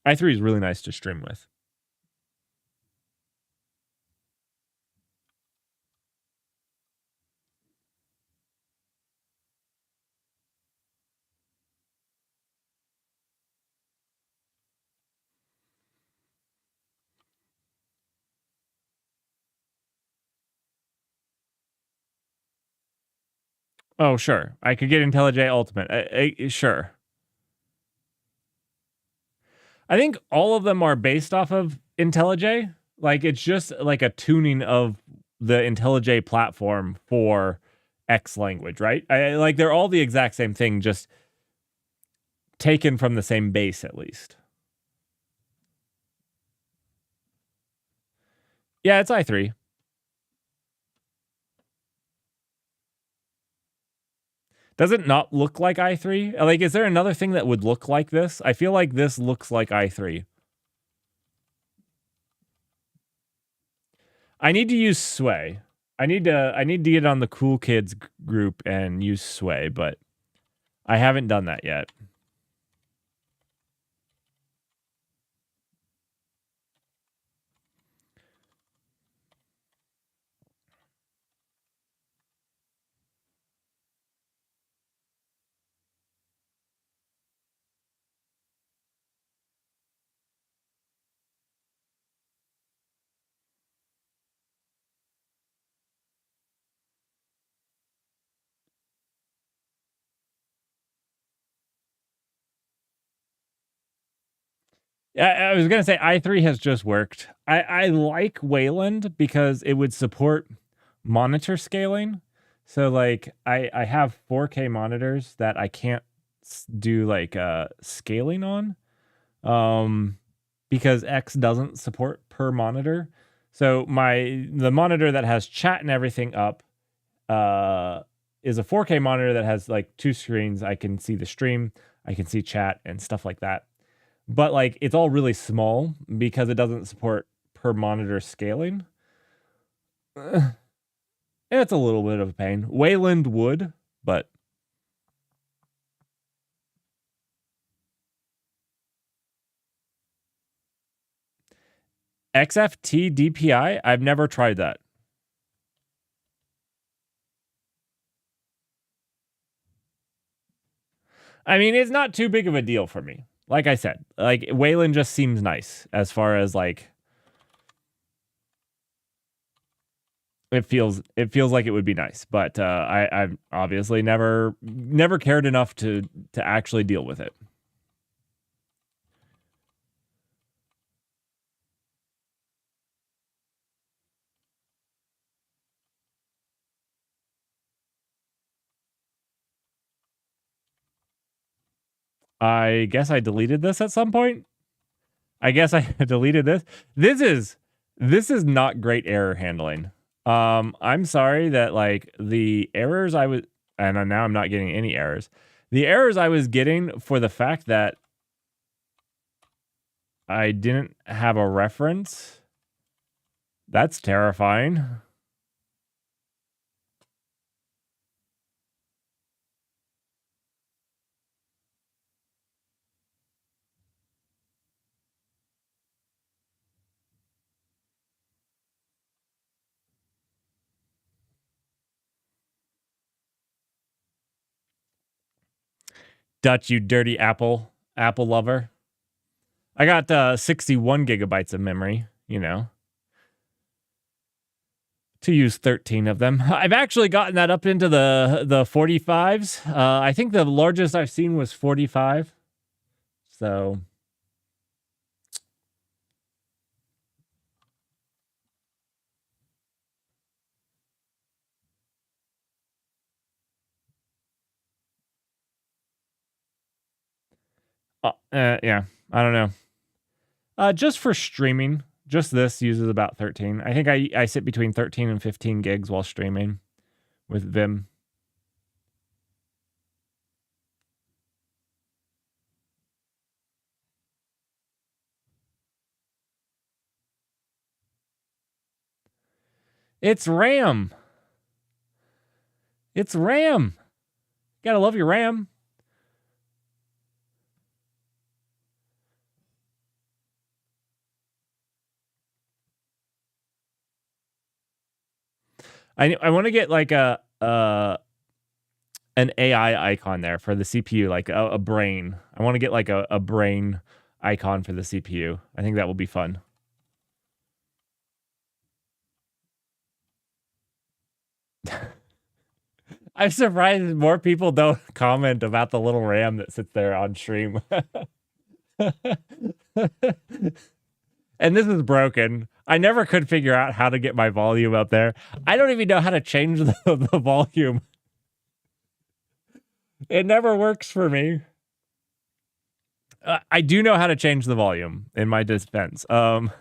is really nice to stream with. Oh, sure. I could get IntelliJ Ultimate. Sure. I think all of them are based off of IntelliJ. Like it's just like a tuning of the IntelliJ platform for X language, right? Like they're all the exact same thing, just taken from the same base at least. Yeah, it's i3. Does it not look like i3? Like, is there another thing that would look like this? I feel like this looks like i3. I need to use Sway. I need to get on the cool kids group and use Sway, but I haven't done that yet. I was going to say i3 has just worked. I like Wayland because it would support monitor scaling. So like I have 4K monitors that I can't do like scaling on. because X doesn't support per monitor. So the monitor that has chat and everything up is a 4K monitor that has like two screens. I can see the stream, I can see chat and stuff like that. But like it's all really small because it doesn't support per monitor scaling. It's a little bit of a pain. Wayland would, but XFT DPI, I've never tried that. I mean, it's not too big of a deal for me. Like I said, like Wayland just seems nice as far as like it feels like it would be nice, but I've obviously never cared enough to actually deal with it. I guess I deleted this at some point. I guess I deleted this. This is not great error handling. I'm sorry that like the errors I was, and now I'm not getting any errors. The errors I was getting for the fact that I didn't have a reference. That's terrifying. Dutch, you dirty Apple lover. I got 61 gigabytes of memory, you know, to use 13 of them. I've actually gotten that up into the 45s. I think the largest I've seen was 45. So yeah, I don't know. Just for streaming, just this uses about 13. I think I sit between 13 and 15 gigs while streaming with Vim. It's RAM. It's RAM. Gotta love your RAM. I want to get like an AI icon there for the CPU, like a brain. I want to get like a brain icon for the CPU. I think that will be fun. I'm surprised more people don't comment about the little RAM that sits there on stream. And this is broken. I never could figure out how to get my volume up there. I don't even know how to change the volume. It never works for me. I do know how to change the volume in my defense. But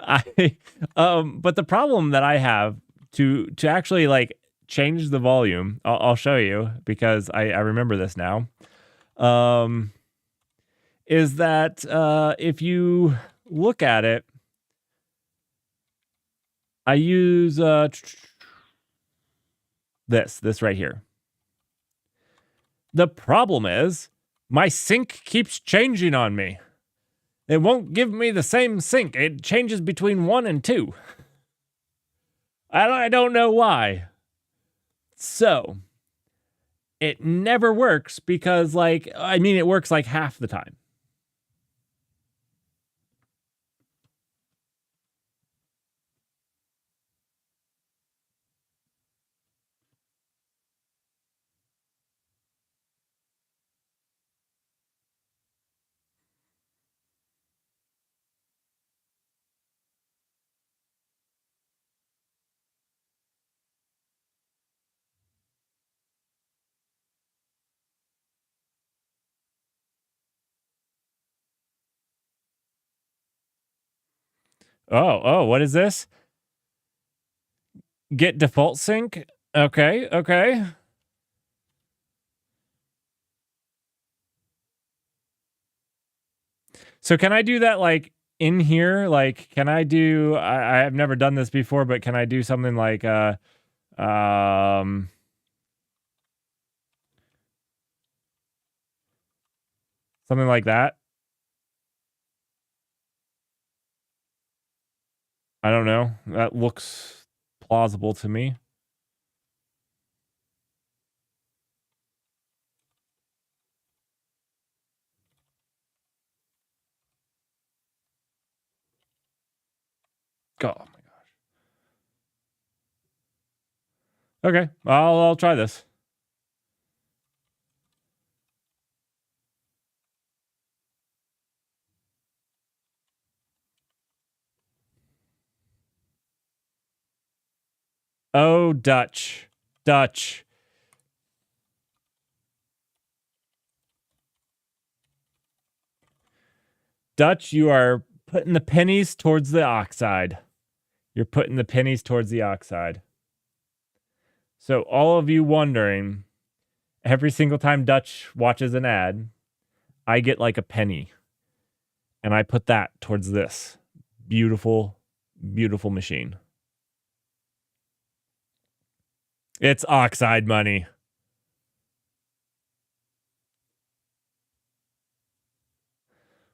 the problem that I have to actually like change the volume, I'll show you because I remember this now. Is that if you look at it, I use this right here. The problem is my sync keeps changing on me. It won't give me the same sync. It changes between 1 and 2. I don't know why. So, it never works because like I mean it works like half the time. Oh, what is this? Get default sync? Okay. So can I do that like in here? Like, can I do? I have never done this before, but can I do something like um, something like that? I don't know. That looks plausible to me. Oh my gosh. Okay, I'll try this. Oh, Dutch. Dutch. Dutch, you are putting the pennies towards the oxide. You're putting the pennies towards the oxide. So all of you wondering, every single time Dutch watches an ad, I get like a penny. And I put that towards this beautiful, beautiful machine. It's oxide money.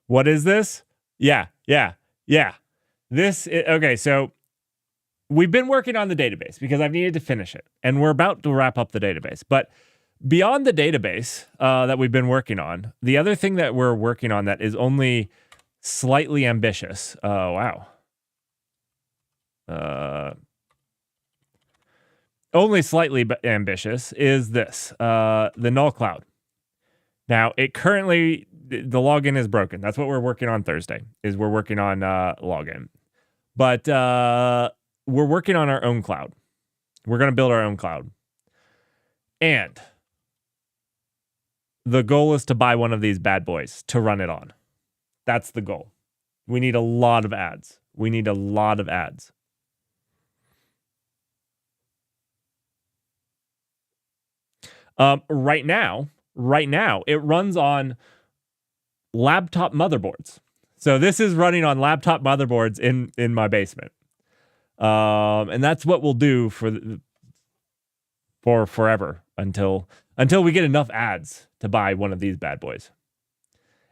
What is this? Yeah. Okay, so we've been working on the database because I've needed to finish it. And we're about to wrap up the database. But beyond the database that we've been working on, the other thing that we're working on that is only slightly ambitious. Wow. Only slightly ambitious is this, the null cloud. Now, it currently, the login is broken. That's what we're working on Thursday, is we're working on login. But we're working on our own cloud. We're going to build our own cloud. And the goal is to buy one of these bad boys to run it on. That's the goal. We need a lot of ads. Right now, it runs on laptop motherboards. So this is running on laptop motherboards in my basement. And that's what we'll do for forever until we get enough ads to buy one of these bad boys.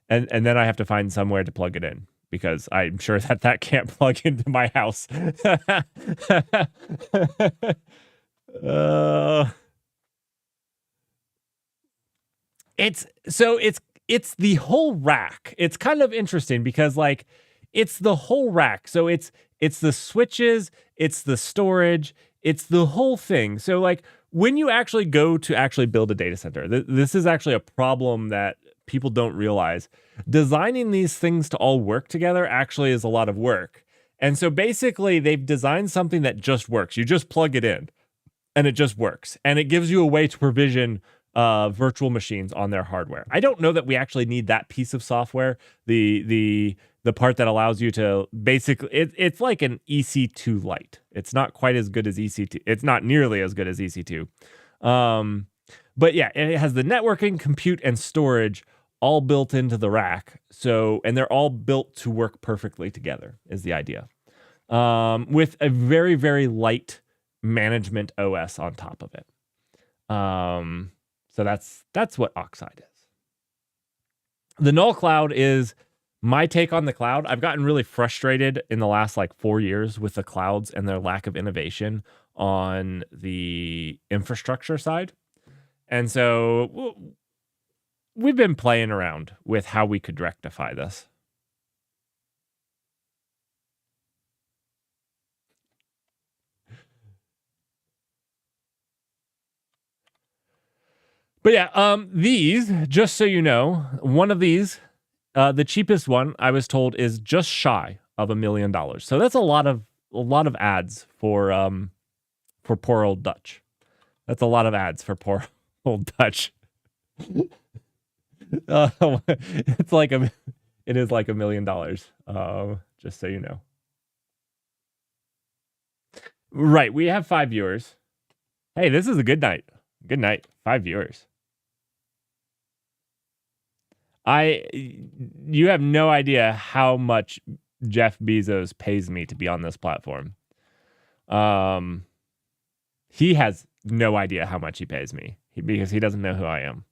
And then I have to find somewhere to plug it in because I'm sure that can't plug into my house. It's the whole rack. It's kind of interesting because like it's the whole rack. So it's the switches, it's the storage, it's the whole thing. So like when you actually go to actually build a data center, this is actually a problem that people don't realize. Designing these things to all work together actually is a lot of work. And so basically they've designed something that just works. You just plug it in and it just works. And it gives you a way to provision virtual machines on their hardware. I don't know that we actually need that piece of software. The part that allows you to basically, it's like an EC2 Lite. It's not quite as good as EC2. It's not nearly as good as EC2. But yeah, it has the networking, compute, and storage all built into the rack. So, and they're all built to work perfectly together is the idea. With a very, very light management OS on top of it. So that's what Oxide is. The null cloud is my take on the cloud. I've gotten really frustrated in the last like 4 years with the clouds and their lack of innovation on the infrastructure side. And so we've been playing around with how we could rectify this. But yeah, these, just so you know, one of these, the cheapest one I was told is just shy of $1 million. So that's a lot of ads for poor old Dutch. That's a lot of ads for poor old Dutch. It is like $1 million. Just so you know. Right. We have 5 viewers. Hey, this is a good night. Good night. 5 viewers. You have no idea how much Jeff Bezos pays me to be on this platform. He has no idea how much he pays me because he doesn't know who I am.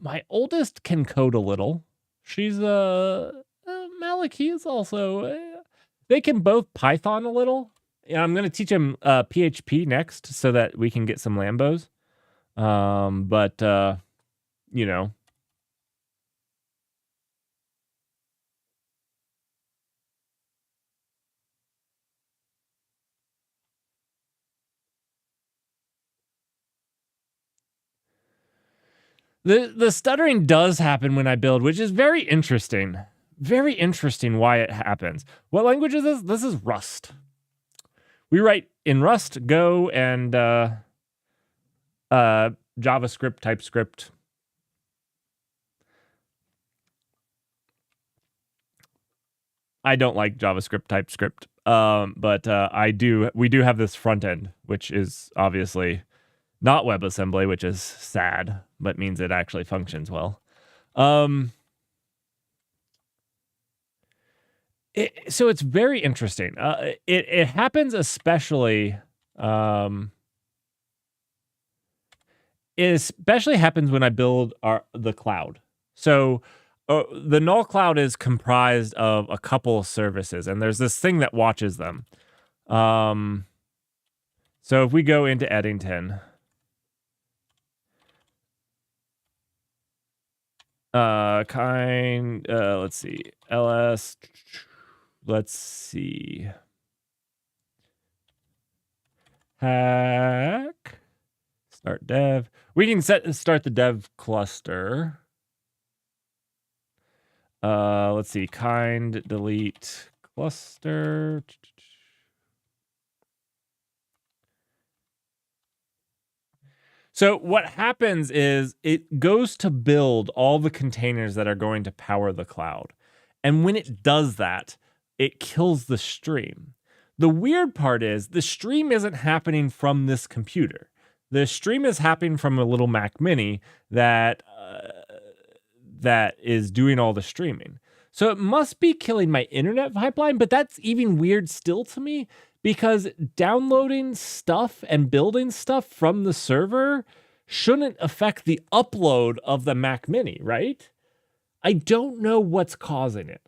My oldest can code a little. She's Maliki is also. They can both Python a little. Yeah, I'm gonna teach him PHP next so that we can get some Lambos. But you know. The stuttering does happen when I build, which is very interesting. Very interesting why it happens. What language is this? This is Rust. We write in Rust, Go, and JavaScript, TypeScript. I don't like JavaScript, TypeScript, but we do have this front end, which is obviously not WebAssembly, which is sad, but means it actually functions well. So it's very interesting. It happens especially. It especially happens when I build the cloud. So the null cloud is comprised of a couple services, and there's this thing that watches them. So if we go into Eddington, let's see, ls, let's see, hack, start dev. We can start the dev cluster. Let's see, delete cluster. So what happens is it goes to build all the containers that are going to power the cloud. And when it does that, it kills the stream. The weird part is the stream isn't happening from this computer. The stream is happening from a little Mac Mini that is doing all the streaming. So it must be killing my internet pipeline, but that's even weird still to me because downloading stuff and building stuff from the server shouldn't affect the upload of the Mac Mini, right? I don't know what's causing it.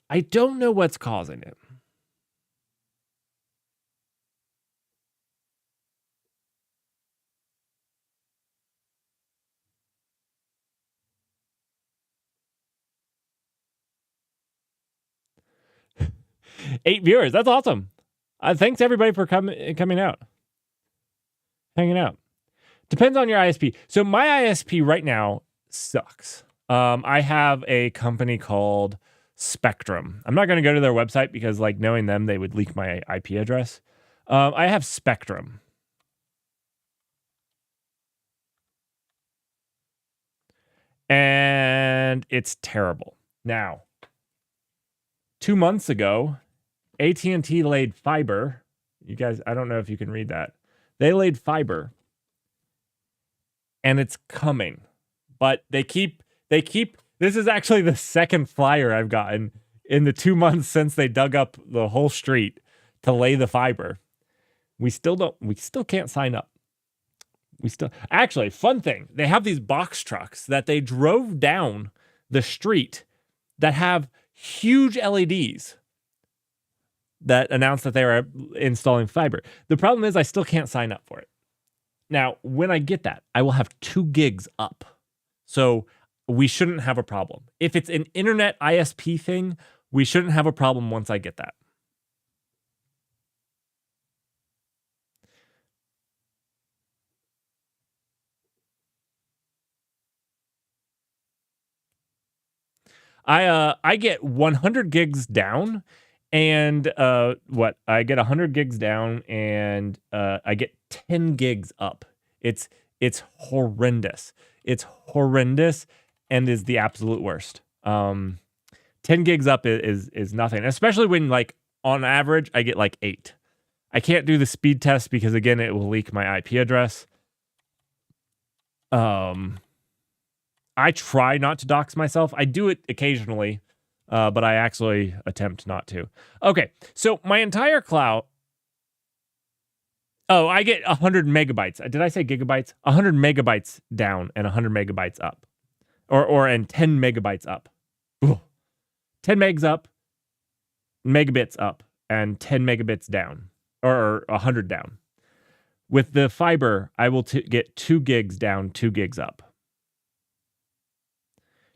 8 viewers. That's awesome. Thanks everybody for coming out, hanging out. Depends on your ISP. So my ISP right now sucks. I have a company called Spectrum. I'm not going to go to their website because, like, knowing them, they would leak my IP address. I have Spectrum. And it's terrible. Now, 2 months ago, AT&T laid fiber. You guys, I don't know if you can read that. They laid fiber. And it's coming. But they keep this is actually the second flyer I've gotten in the 2 months since they dug up the whole street to lay the fiber. We still can't sign up. Actually, fun thing, they have these box trucks that they drove down the street that have huge LEDs that announce that they are installing fiber. The problem is I still can't sign up for it. Now, when I get that, I will have 2 gigs up. So we shouldn't have a problem. If it's an internet ISP thing, we shouldn't have a problem once I get that. I get 100 gigs down, And what? I get 100 gigs down, and I get 10 gigs up. It's horrendous. It's horrendous, and is the absolute worst. 10 gigs up is nothing, especially when, like, on average I get like 8. I can't do the speed test because, again, it will leak my IP address. I try not to dox myself. I do it occasionally, but I actually attempt not to. Okay, so my entire cloud. Oh, I get 100 megabytes. Did I say gigabytes? 100 megabytes down and 100 megabytes up, and 10 megabytes up. Ooh. 10 megs up, megabits up, and 10 megabits down, or 100 down. With the fiber, I will get 2 gigs down, 2 gigs up.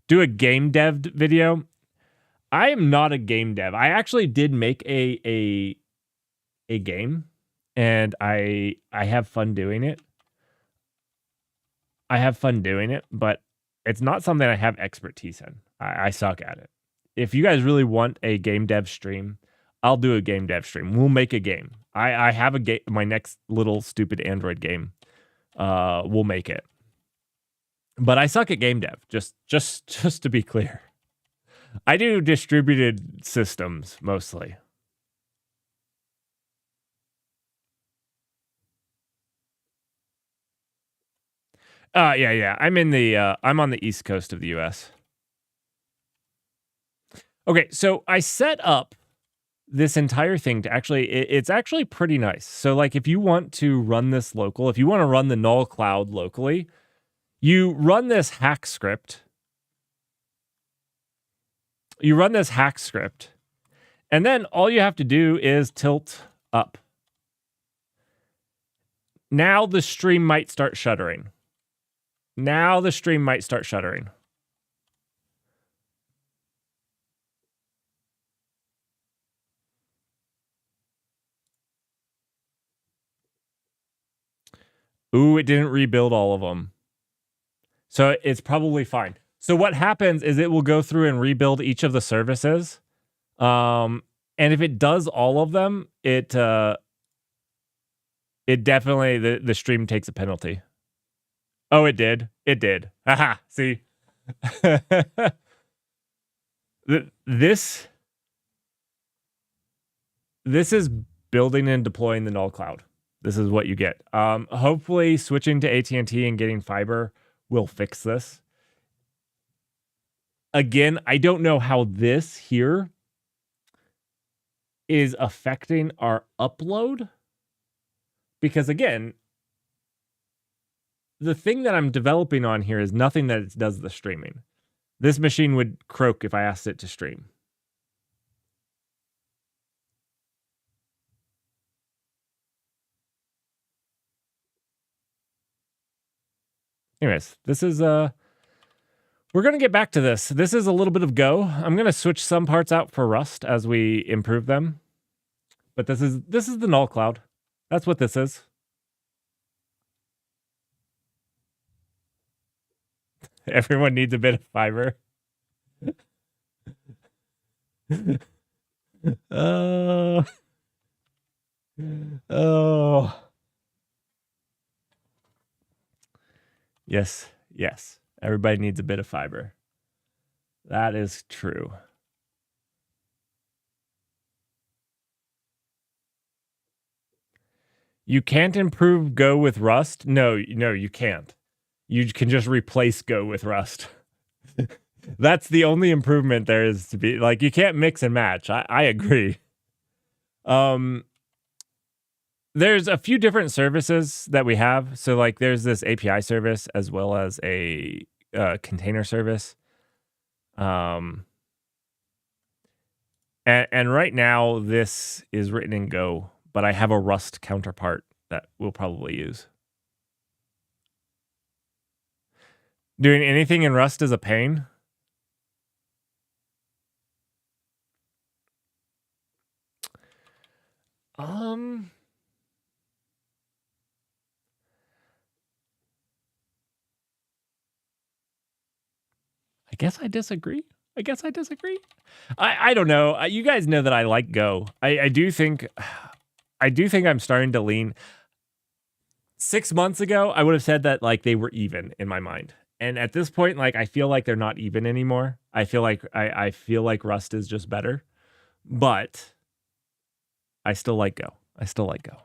Do a game dev video. I am not a game dev. I actually did make a game, and I have fun doing it. But it's not something I have expertise in. I suck at it. If you guys really want a game dev stream, I'll do a game dev stream. We'll make a game. I have a game. My next little stupid Android game. We'll make it. But I suck at game dev. Just to be clear, I do distributed systems mostly. Yeah. I'm on the East Coast of the US. Okay, so I set up this entire thing to it's actually pretty nice. So, like, if you want to run this local, if you want to run the null cloud locally, you run this hack script. And then all you have to do is tilt up. Now the stream might start shuddering. Ooh, it didn't rebuild all of them. So it's probably fine. So what happens is it will go through and rebuild each of the services. And if it does all of them, it definitely, the stream takes a penalty. Oh, it did. Haha, see? This is building and deploying the null cloud. This is what you get. Hopefully switching to AT&T and getting fiber will fix this. Again, I don't know how this here is affecting our upload, because, again, the thing that I'm developing on here is nothing that does the streaming. This machine would croak if I asked it to stream. Anyways, this is we're going to get back to this. This is a little bit of Go. I'm going to switch some parts out for Rust as we improve them. But this is the null cloud. That's what this is. Everyone needs a bit of fiber. Oh. Yes. Everybody needs a bit of fiber. That is true. You can't improve Go with Rust? No, you can't. You can just replace Go with Rust. That's the only improvement there is to be. Like, you can't mix and match. I agree. There's a few different services that we have. So, like, there's this API service as well as a container service. And right now this is written in Go, but I have a Rust counterpart that we'll probably use. Doing anything in Rust is a pain. I guess I disagree. I guess I disagree. I don't know. You guys know that I like Go. I do think I'm starting to lean. 6 months ago, I would have said that like they were even in my mind. And at this point, like I feel like they're not even anymore. I feel like I feel like Rust is just better. But I still like Go. I still like Go.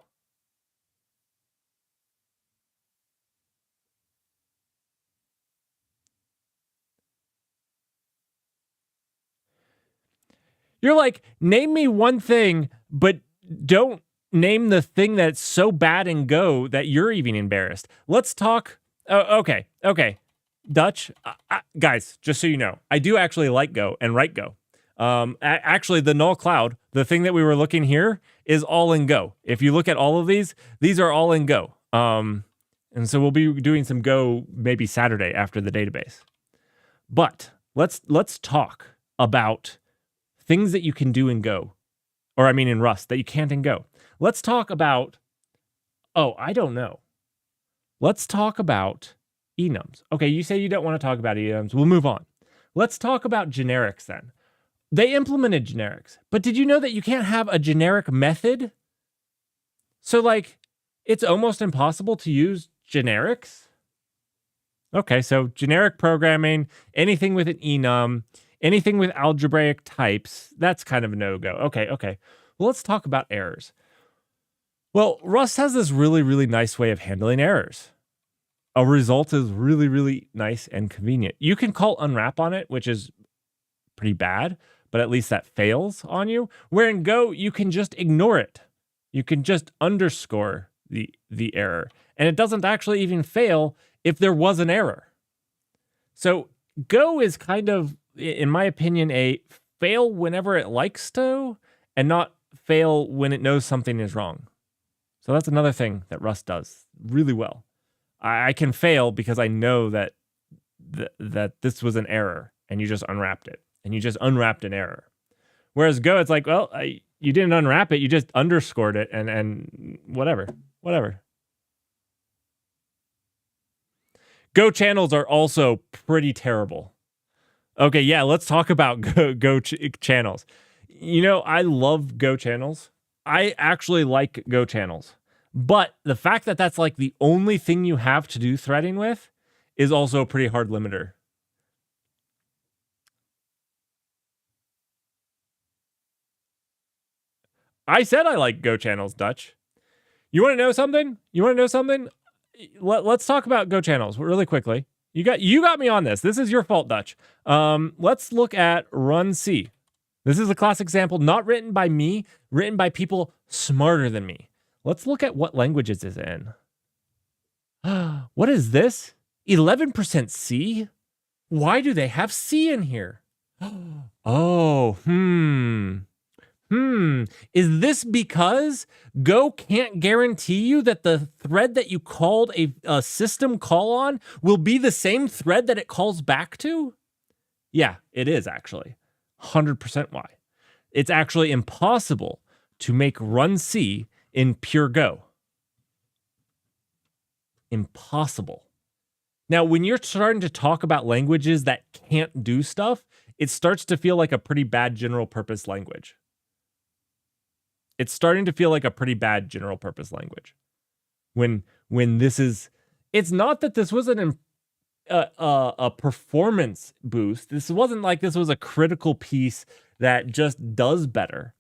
You're like, name me one thing, but don't name the thing that's so bad in Go that you're even embarrassed. Let's talk. Oh, okay. Dutch, guys, just so you know, I do actually like Go and write Go. Actually, the null cloud, the thing that we were looking here, is all in Go. If you look at all of these are all in Go. And so we'll be doing some Go maybe Saturday after the database. But let's talk about things that you can do in Go, or I mean in Rust that you can't in Go. Let's talk about, I don't know. Let's talk about enums. Okay, you say you don't want to talk about enums. We'll move on. Let's talk about generics then. They implemented generics, but did you know that you can't have a generic method? So like, it's almost impossible to use generics. Okay, so generic programming, anything with an enum, anything with algebraic types, that's kind of a no-go. Okay. Well, let's talk about errors. Well, Rust has this really, really nice way of handling errors. A result is really, really nice and convenient. You can call unwrap on it, which is pretty bad, but at least that fails on you. Where in Go, you can just ignore it. You can just underscore the error. And it doesn't actually even fail if there was an error. So Go is kind of, in my opinion, a fail whenever it likes to, and not fail when it knows something is wrong. So that's another thing that Rust does really well. I can fail because I know that this was an error, and you just unwrapped it, and you just unwrapped an error. Whereas Go, it's like, well, you didn't unwrap it, you just underscored it, and whatever. Go channels are also pretty terrible. Okay, yeah, let's talk about Go channels. You know, I love Go channels. I actually like Go channels. But the fact that that's like the only thing you have to do threading with is also a pretty hard limiter. I said I like Go channels, Dutch. You want to know something? Let's talk about Go channels really quickly. You got me on this. This is your fault, Dutch. Let's look at runc. This is a class example, not written by me, written by people smarter than me. Let's look at what languages is in. What is this? 11% C? Why do they have C in here? Oh, Is this because Go can't guarantee you that the thread that you called a system call on will be the same thread that it calls back to? Yeah, it is actually. 100% why. It's actually impossible to make runc in pure Go. Impossible. Now, when you're starting to talk about languages that can't do stuff, it starts to feel like a pretty bad general purpose language. It's starting to feel like a pretty bad general purpose language. When this is, it's not that this was a performance boost. This wasn't like this was a critical piece that just does better.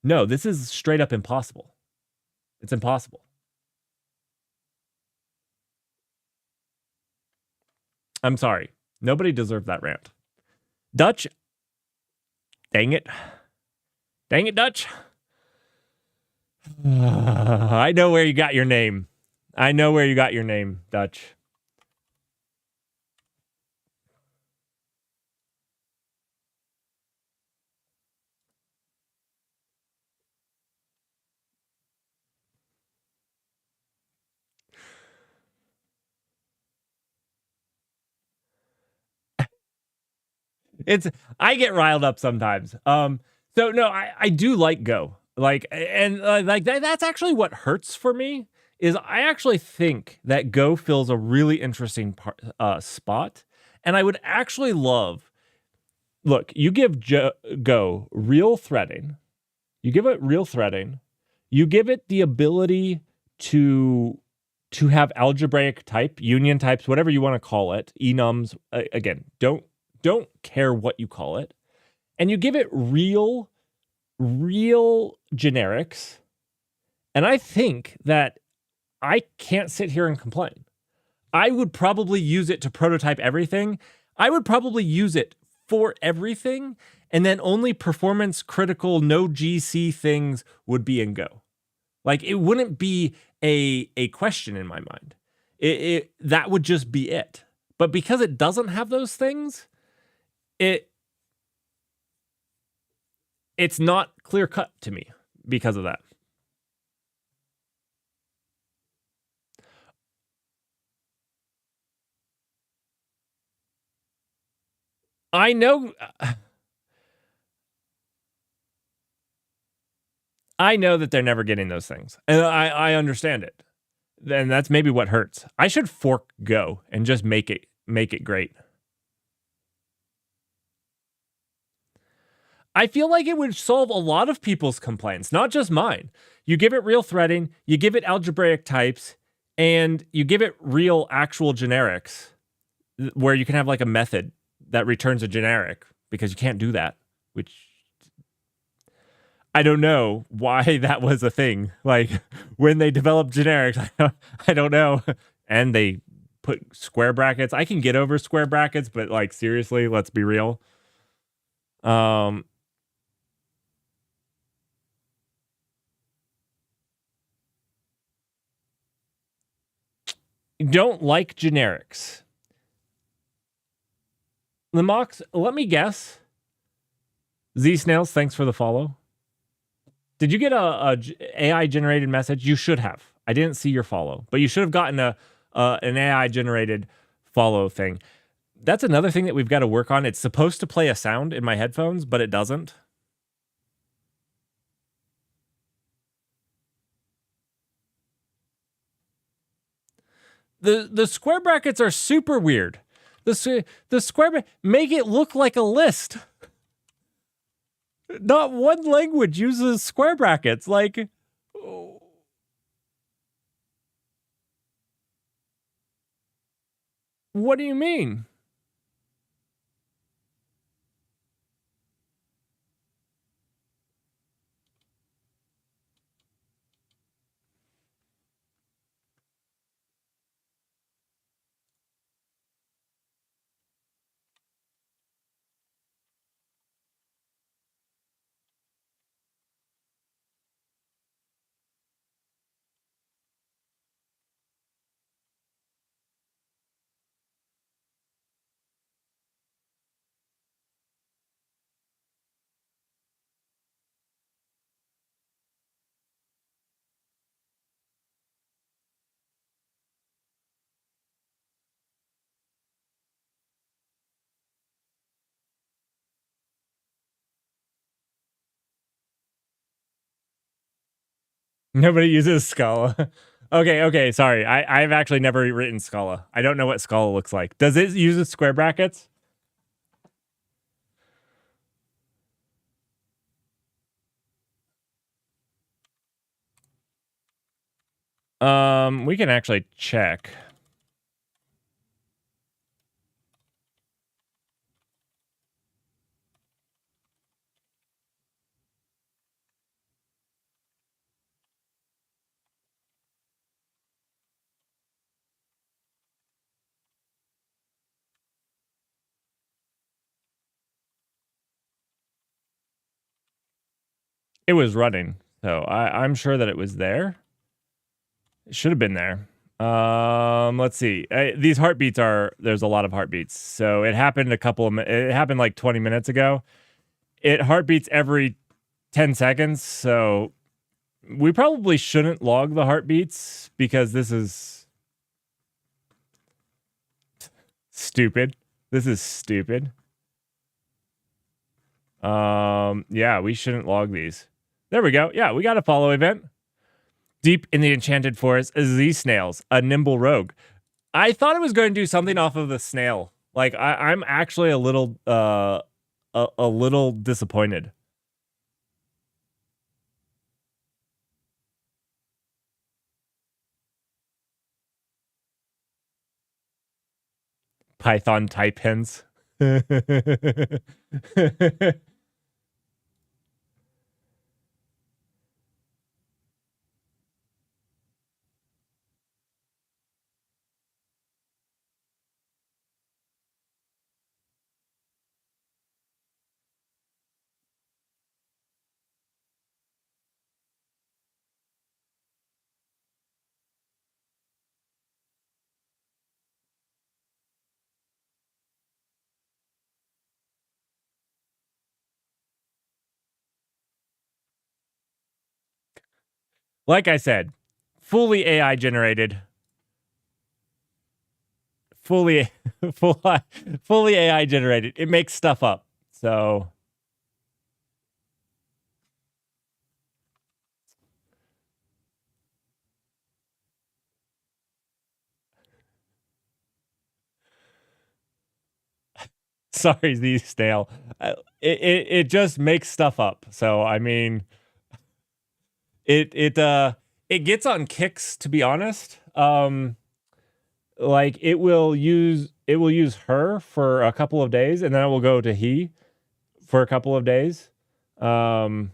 No, this is straight up impossible. It's impossible. I'm sorry. Nobody deserved that rant. Dutch. Dang it. Dutch. I know where you got your name. Dutch. I get riled up sometimes. So no, I do like Go. Like, and like that's actually what hurts for me is I actually think that Go fills a really interesting spot, and I would actually love look, you give Go real threading. You give it real threading. You give it the ability to have algebraic type, union types, whatever you want to call it, enums. Again, don't care what you call it. And you give it real generics. And I think that I can't sit here and complain. I would probably use it to prototype everything. I would probably use it for everything, and then only performance critical, no GC things would be in Go. Like, it wouldn't be a question in my mind. That would just be it. But because it doesn't have those things, it's not clear cut to me because of that. I know that they're never getting those things, and I understand it. And that's maybe what hurts. I should fork Go and just make it great. I feel like it would solve a lot of people's complaints, not just mine. You give it real threading, you give it algebraic types, and you give it real actual generics where you can have like a method that returns a generic, because you can't do that, which I don't know why that was a thing. Like, when they developed generics, I don't know. And they put square brackets. I can get over square brackets, but like, seriously, let's be real. Don't like generics. Lemox, let me guess. Z Snails, thanks for the follow. Did you get a AI generated message? You should have. I didn't see your follow, but you should have gotten an AI generated follow thing. That's another thing that we've got to work on. It's supposed to play a sound in my headphones, but it doesn't. The square brackets are super weird. The square make it look like a list. Not one language uses square brackets. Like, what do you mean? Nobody uses Scala. Okay, sorry. I've actually never written Scala. I don't know what Scala looks like. Does it use square brackets? We can actually check. It was running, so I'm sure that it was there. It should have been there. Let's see. These heartbeats there's a lot of heartbeats. So it happened it happened like 20 minutes ago. It heartbeats every 10 seconds. So we probably shouldn't log the heartbeats, because this is stupid. This is stupid. Yeah, we shouldn't log these. There we go. Yeah, we got a follow event. Deep in the Enchanted Forest, Z Snails, a nimble rogue. I thought it was going to do something off of the snail. Like, I'm actually a little a little disappointed. Python type hints. Like I said, fully AI generated, fully, fully AI generated. It makes stuff up. So sorry, Z Stale. It just makes stuff up. So I mean, it gets on kicks, to be honest. Like it will use her for a couple of days, and then it will go to he for a couple of days. I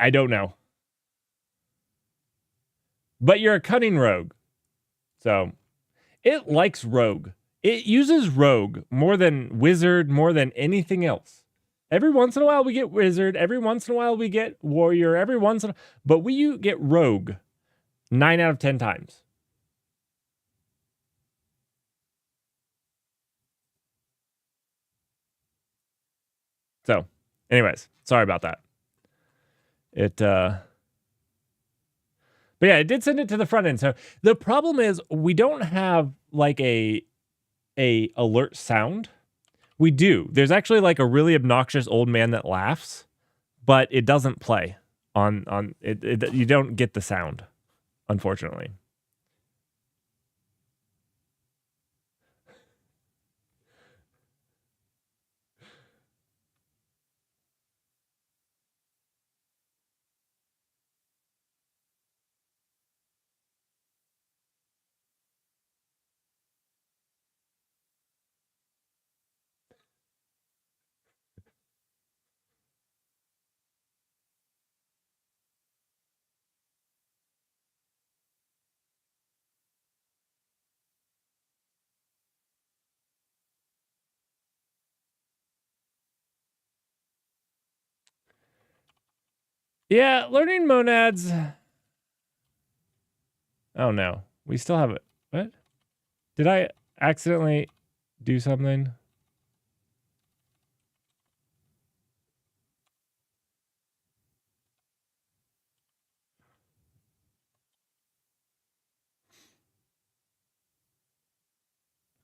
don't know, but you're a cunning rogue, so it likes rogue. It uses rogue more than wizard, more than anything else. Every once in a while we get wizard. Every once in a while we get warrior. Every once in a, but we get rogue 9 out of 10 times. So, anyways, sorry about that. It but yeah, it did send it to the front end. So the problem is we don't have like a alert sound. We do. There's actually like a really obnoxious old man that laughs, but it doesn't play on it. You don't get the sound, unfortunately. Yeah, learning monads. Oh no, we still have it. What? Did I accidentally do something?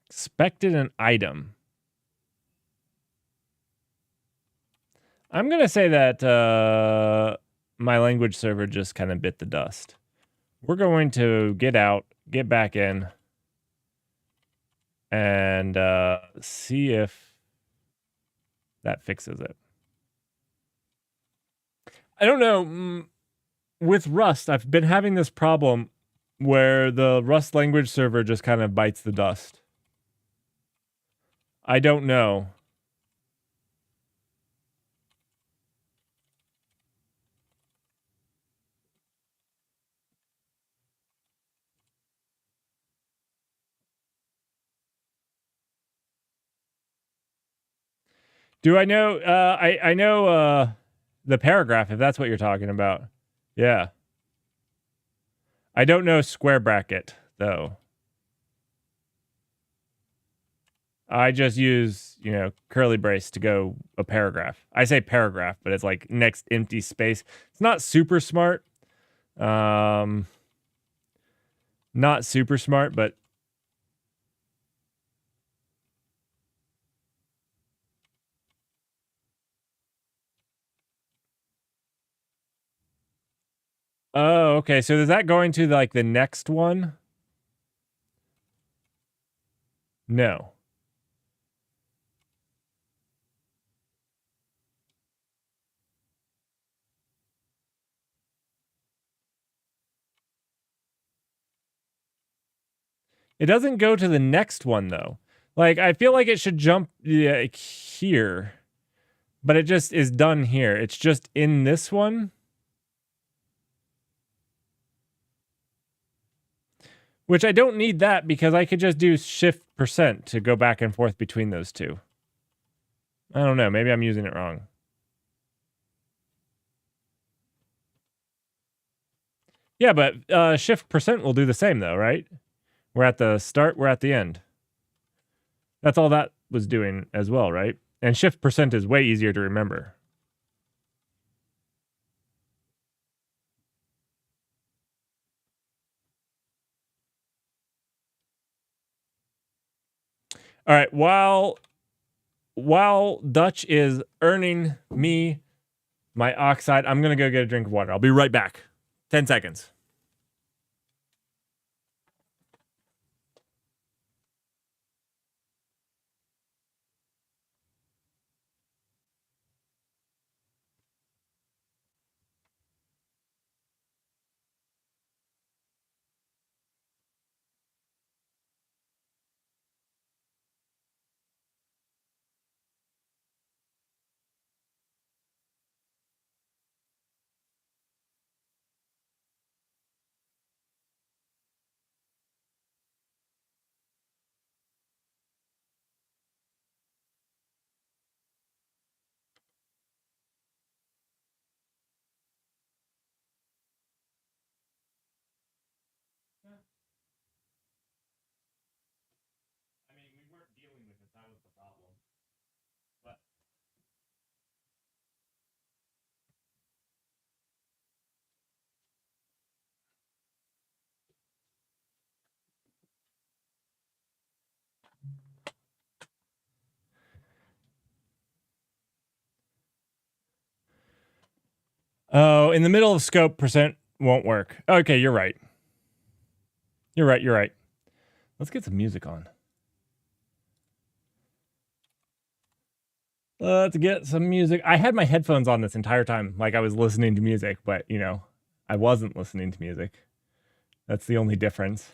Expected an item. I'm gonna say that my language server just kind of bit the dust. We're going to get out, get back in, and see if that fixes it. I don't know. With Rust, I've been having this problem where the Rust language server just kind of bites the dust. I don't know. Do I know? I know the paragraph, if that's what you're talking about. Yeah. I don't know square bracket, though. I just use, curly brace to go a paragraph. I say paragraph, but it's like next empty space. It's not super smart. Not super smart, but oh, okay. So is that going to like the next one? No. It doesn't go to the next one, though. Like, I feel like it should jump here, but it just is done here. It's just in this one. Which I don't need that because I could just do Shift% to go back and forth between those two. I don't know. Maybe I'm using it wrong. Yeah, but Shift% will do the same, though, right? We're at the start, we're at the end. That's all that was doing as well, right? And Shift% is way easier to remember. All right, while Dutch is earning me my oxide, I'm going to go get a drink of water. I'll be right back. 10 seconds. I mean, we weren't dealing with it. That was the problem. But oh, in the middle of scope, percent won't work. Okay, you're right. You're right. Let's get some music on. Let's get some music. I had my headphones on this entire time, like I was listening to music, but, you know, I wasn't listening to music. That's the only difference.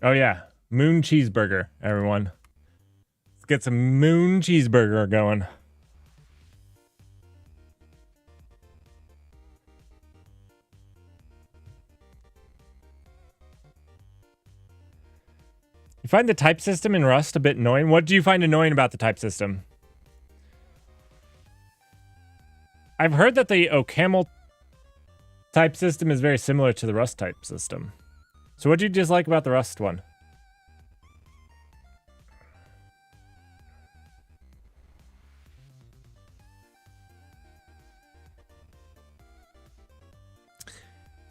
Oh, yeah. Moon cheeseburger, everyone. Let's get some moon cheeseburger going. You find the type system in Rust a bit annoying? What do you find annoying about the type system? I've heard that the OCaml type system is very similar to the Rust type system. So what do you dislike about the Rust one?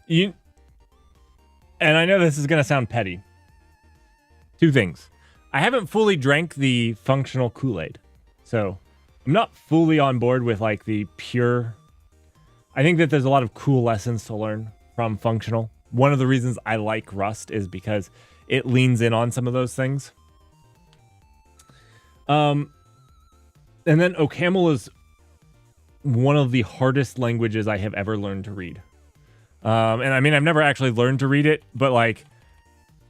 And I know this is going to sound petty. Two things. I haven't fully drank the functional Kool-Aid. So I'm not fully on board with like the pure. I think that there's a lot of cool lessons to learn from functional. One of the reasons I like Rust is because it leans in on some of those things. And then OCaml is one of the hardest languages I have ever learned to read. And I mean, I've never actually learned to read it, but like,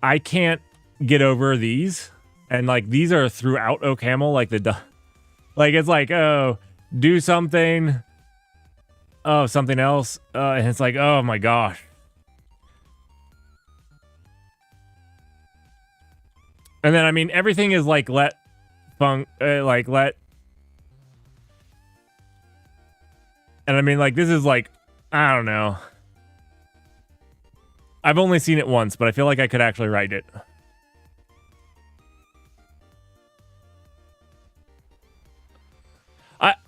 I can't get over these. And like, these are throughout OCaml, like like, it's like, oh, do something. Oh, something else. And it's like, oh my gosh. And then, I mean, everything is like, let. And I mean, like, this is like, I don't know. I've only seen it once, but I feel like I could actually write it.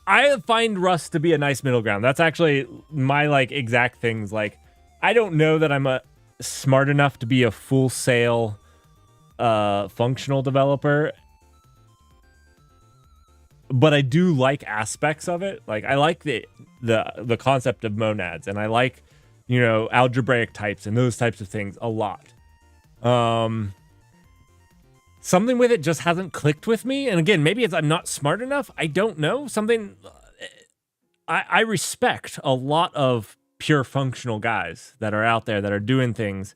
I find Rust to be a nice middle ground. That's actually my like exact things. Like, I don't know that I'm smart enough to be a full sail functional developer. but I do like aspects of it. Like I like the concept of monads, and I like, you know, algebraic types and those types of things a lot. Something with it just hasn't clicked with me. And again, maybe it's I'm not smart enough. I don't know. Something I respect a lot of pure functional guys that are out there that are doing things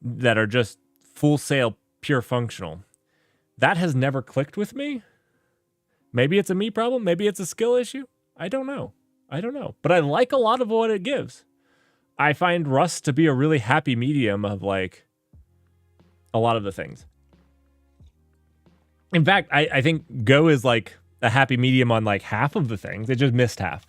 that are just full sail pure functional. That has never clicked with me. Maybe it's a me problem. Maybe it's a skill issue. I don't know. But I like a lot of what it gives. I find Rust to be a really happy medium of like a lot of the things. In fact, I think Go is like a happy medium on like half of the things. It just missed half.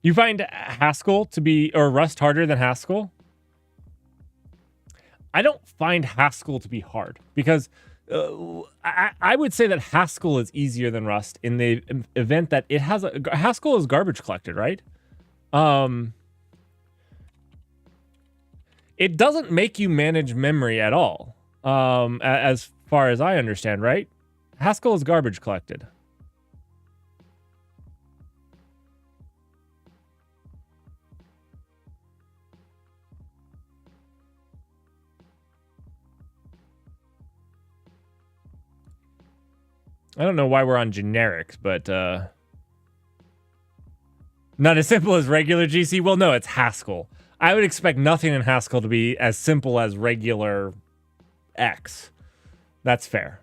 You find Haskell to be, or Rust harder than Haskell? I don't find Haskell to be hard because I would say that Haskell is easier than Rust in the event that it has Haskell is garbage collected, right? It doesn't make you manage memory at all, as far as I understand, right? Haskell is garbage collected. I don't know why we're on generics, but not as simple as regular GC. Well, no, it's Haskell. I would expect nothing in Haskell to be as simple as regular X. That's fair.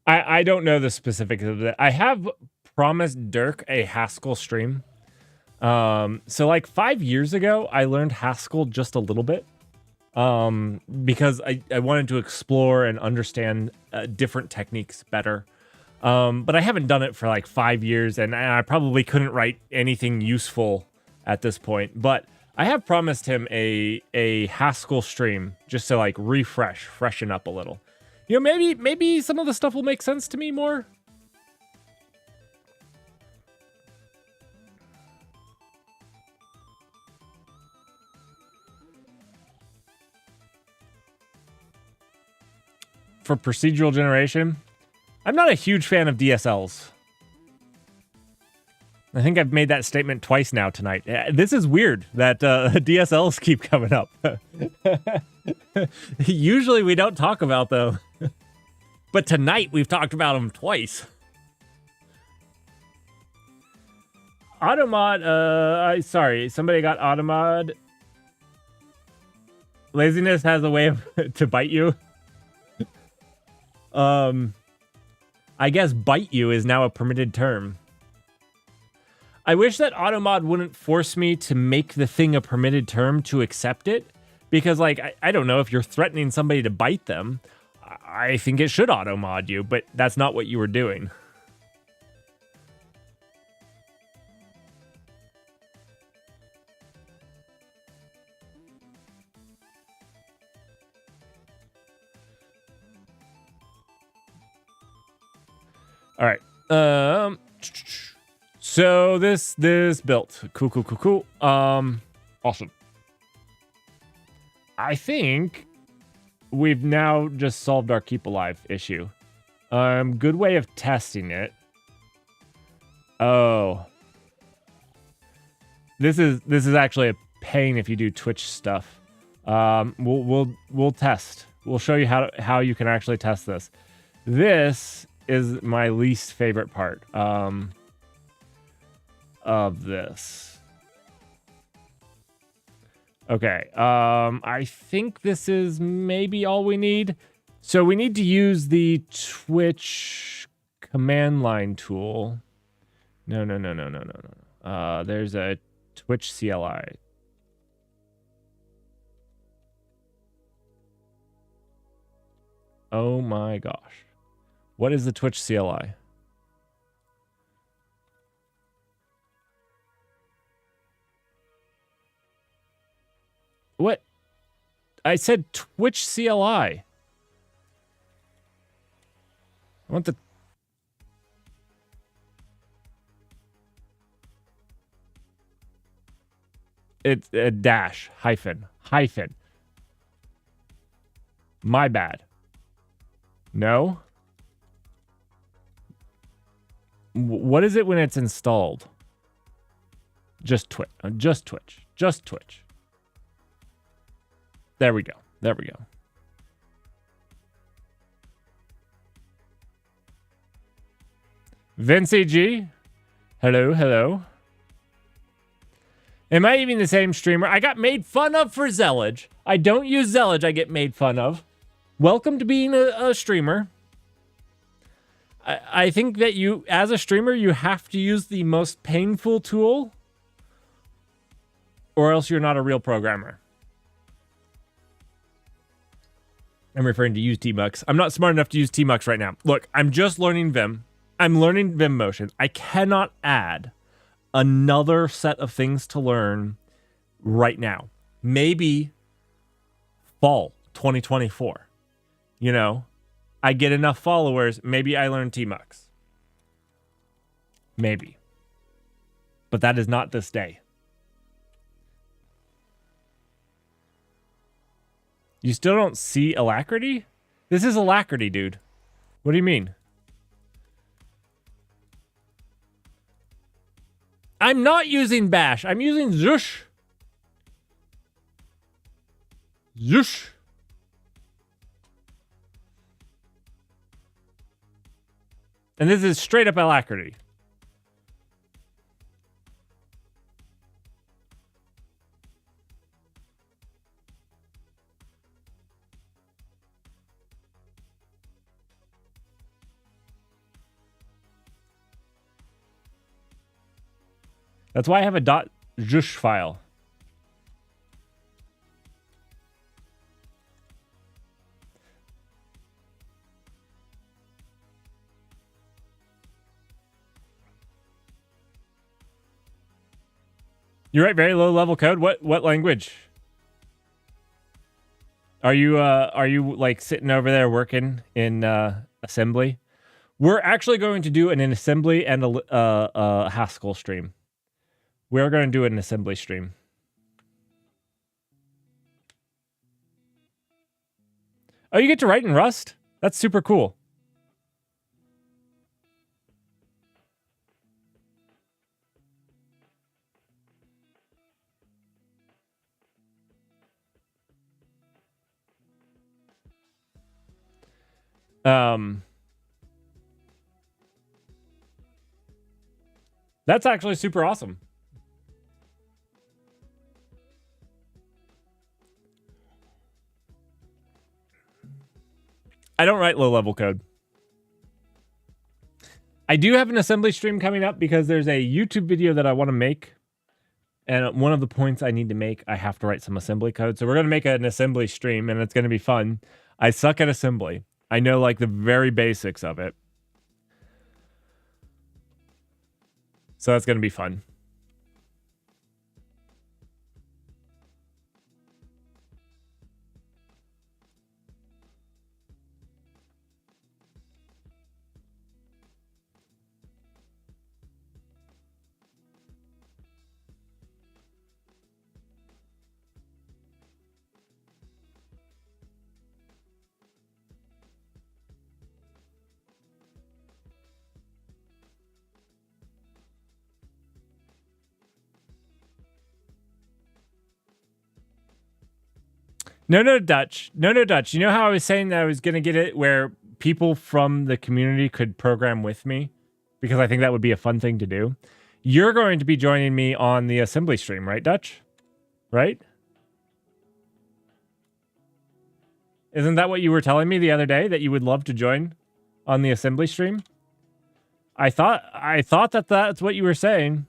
I don't know the specifics of that. I have promised Dirk a Haskell stream. So like 5 years ago, I learned Haskell just a little bit. Because I wanted to explore and understand different techniques better. But I haven't done it for like 5 years, and I probably couldn't write anything useful at this point. But I have promised him a Haskell stream just to like freshen up a little. You know, maybe some of the stuff will make sense to me more. For procedural generation, I'm not a huge fan of DSLs. I think I've made that statement twice now tonight. This is weird that DSLs keep coming up. Usually we don't talk about them. But tonight we've talked about them twice. Automod, sorry, somebody got Automod. Laziness has a way of to bite you. I guess bite you is now a permitted term. I wish that Automod wouldn't force me to make the thing a permitted term to accept it. Because, like, I don't know, if you're threatening somebody to bite them, I think it should automod you, but that's not what you were doing. All right. So this built. Cool. Awesome. I think we've now just solved our keep alive issue. Good way of testing it. Oh. This is actually a pain if you do Twitch stuff. We'll test. We'll show you how you can actually test this. This is my least favorite part of this. Okay, I think this is maybe all we need. So we need to use the Twitch command line tool. No. There's a Twitch CLI. Oh my gosh. What is the Twitch CLI? What? I said Twitch CLI. I want the... It's a dash, hyphen. My bad. No? What is it when it's installed? Just Twitch. Just Twitch. There we go. Vince G. Hello. Am I even the same streamer? I got made fun of for Zellage. I don't use Zellage. I get made fun of. Welcome to being a streamer. I think that you, as a streamer, you have to use the most painful tool, or else you're not a real programmer. I'm referring to use Tmux. I'm not smart enough to use Tmux right now. Look, I'm just learning Vim. I'm learning Vim motion. I cannot add another set of things to learn right now. Maybe fall 2024. You know, I get enough followers. Maybe I learn Tmux. Maybe. But that is not this day. You still don't see Alacrity? This is Alacrity, dude. What do you mean? I'm not using Bash. I'm using Zhush. And this is straight up Alacrity. That's why I have a .zhush file. You write very low level code? What language? Are you like sitting over there working in assembly? We're actually going to do an assembly and a Haskell stream. We're going to do an assembly stream. Oh, you get to write in Rust? That's super cool. That's actually super awesome. I don't write low-level code. I do have an assembly stream coming up because there's a YouTube video that I want to make. And one of the points I need to make, I have to write some assembly code. So we're going to make an assembly stream, and it's going to be fun. I suck at assembly. I know, like, the very basics of it. So that's going to be fun. No, Dutch. No, Dutch. You know how I was saying that I was going to get it where people from the community could program with me? Because I think that would be a fun thing to do. You're going to be joining me on the assembly stream, right, Dutch? Right? Isn't that what you were telling me the other day, that you would love to join on the assembly stream? I thought that that's what you were saying.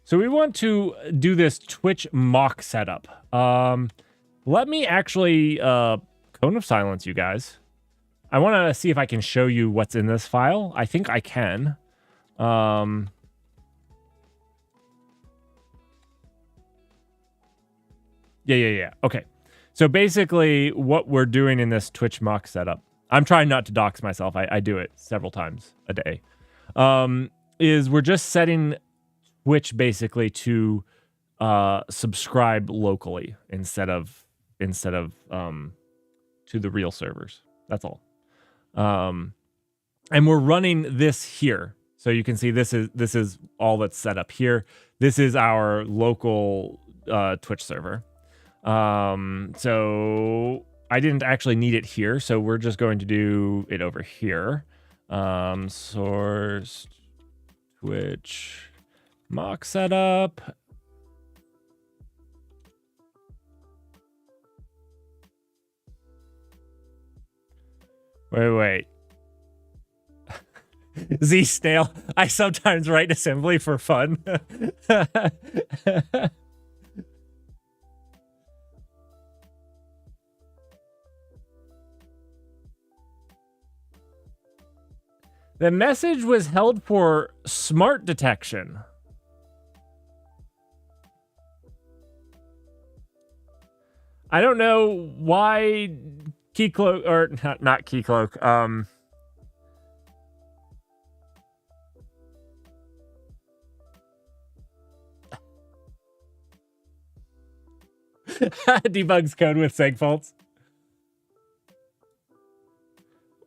So we want to do this Twitch mock setup. Let me actually Cone of Silence you guys. I want to see if I can show you what's in this file. I think I can. Yeah. Okay. So basically what we're doing in this Twitch mock setup, I'm trying not to dox myself. I do it several times a day. Is we're just setting Twitch basically to subscribe locally instead of to the real servers. That's all. And we're running this here. So you can see this is all that's set up here. This is our local Twitch server. So I didn't actually need it here, so we're just going to do it over here. Source Twitch mock setup. Wait. Z Snail. I sometimes write assembly for fun. The message was held for smart detection. I don't know why Keycloak, or not Keycloak, debugs code with seg faults.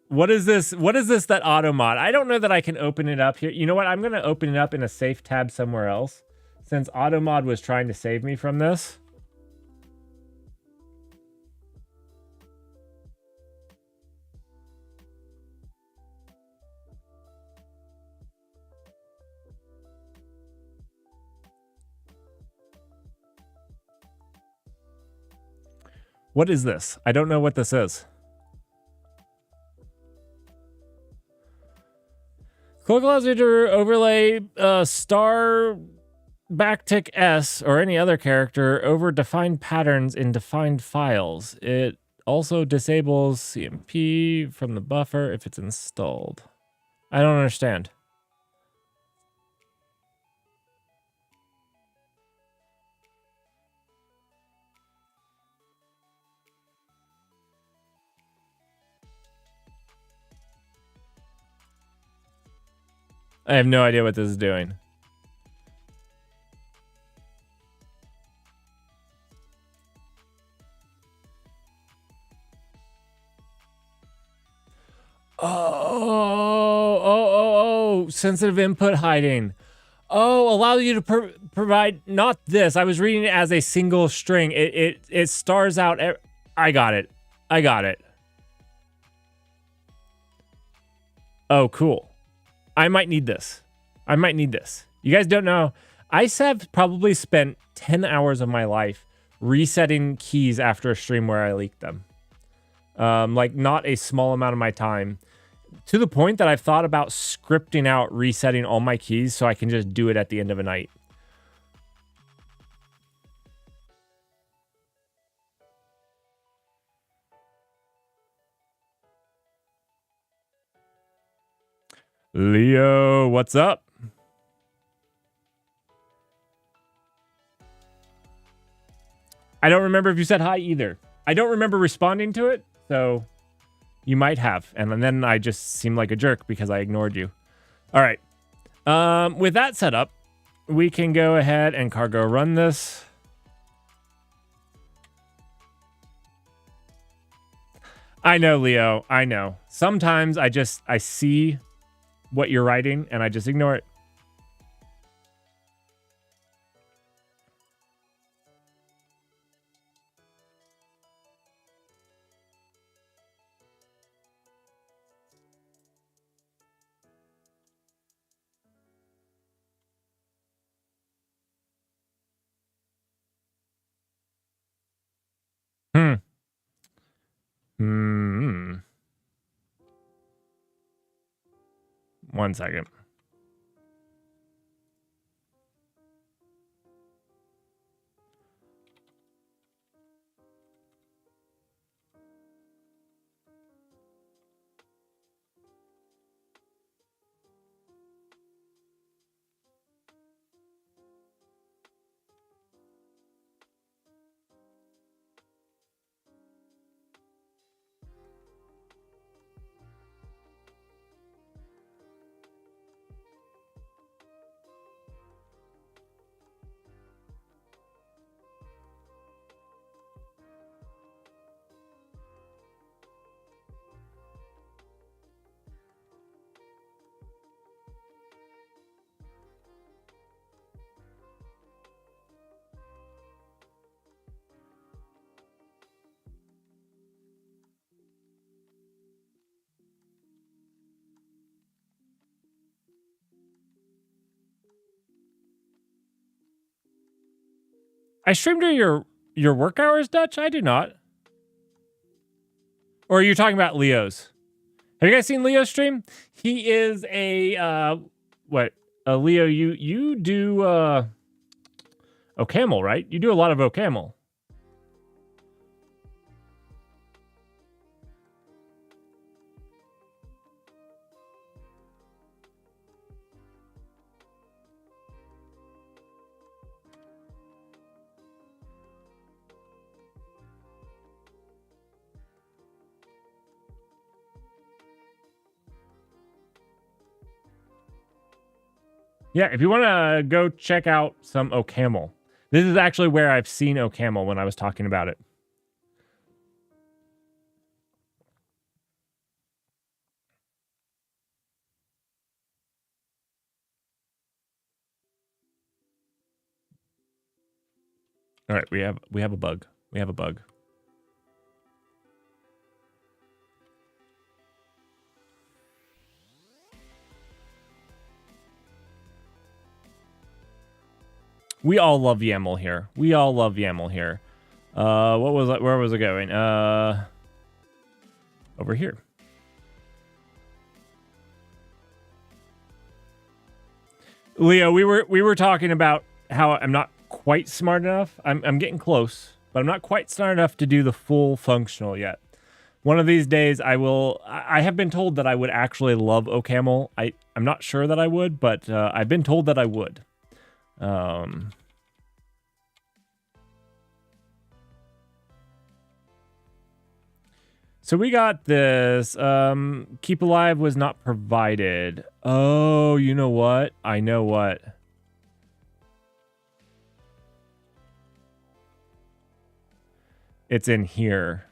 What is this? What is this that automod? I don't know that I can open it up here. You know what? I'm going to open it up in a safe tab somewhere else, since automod was trying to save me from this. What is this? I don't know what this is. Cloak allows you to overlay star backtick S or any other character over defined patterns in defined files. It also disables CMP from the buffer if it's installed. I don't understand. I have no idea what this is doing. Oh, sensitive input hiding. Oh, allow you to provide, not this. I was reading it as a single string. It stars out. I got it. Oh, cool. I might need this. You guys don't know. I have probably spent 10 hours of my life resetting keys after a stream where I leaked them. Like not a small amount of my time, to the point that I've thought about scripting out resetting all my keys so I can just do it at the end of a night. Leo, what's up? I don't remember if you said hi either. I don't remember responding to it, so you might have. And then I just seemed like a jerk because I ignored you. All right. With that set up, we can go ahead and cargo run this. I know, Leo. I know. Sometimes I see what you're writing and I just ignore it. One second. I stream during your work hours, Dutch? I do not. Or are you talking about Leo's? Have you guys seen Leo's stream? He is a Leo, you do OCaml, right? You do a lot of OCaml. Yeah, if you want to go check out some OCaml. This is actually where I've seen OCaml when I was talking about it. All right, we have a bug. We have a bug. We all love YAML here. We all love YAML here. What was that? Where was it going? Over here. Leo, we were talking about how I'm not quite smart enough. I'm getting close, but I'm not quite smart enough to do the full functional yet. One of these days I will. I have been told that I would actually love OCaml. I'm not sure that I would, but I've been told that I would. So we got this. Keep Alive was not provided. Oh, you know what? I know what. It's in here.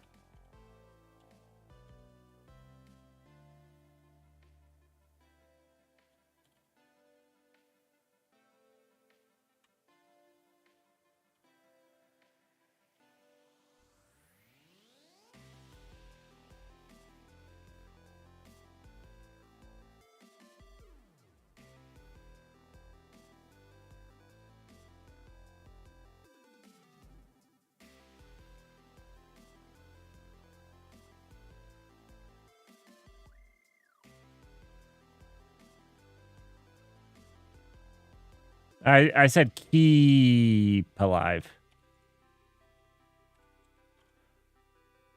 I said keep alive.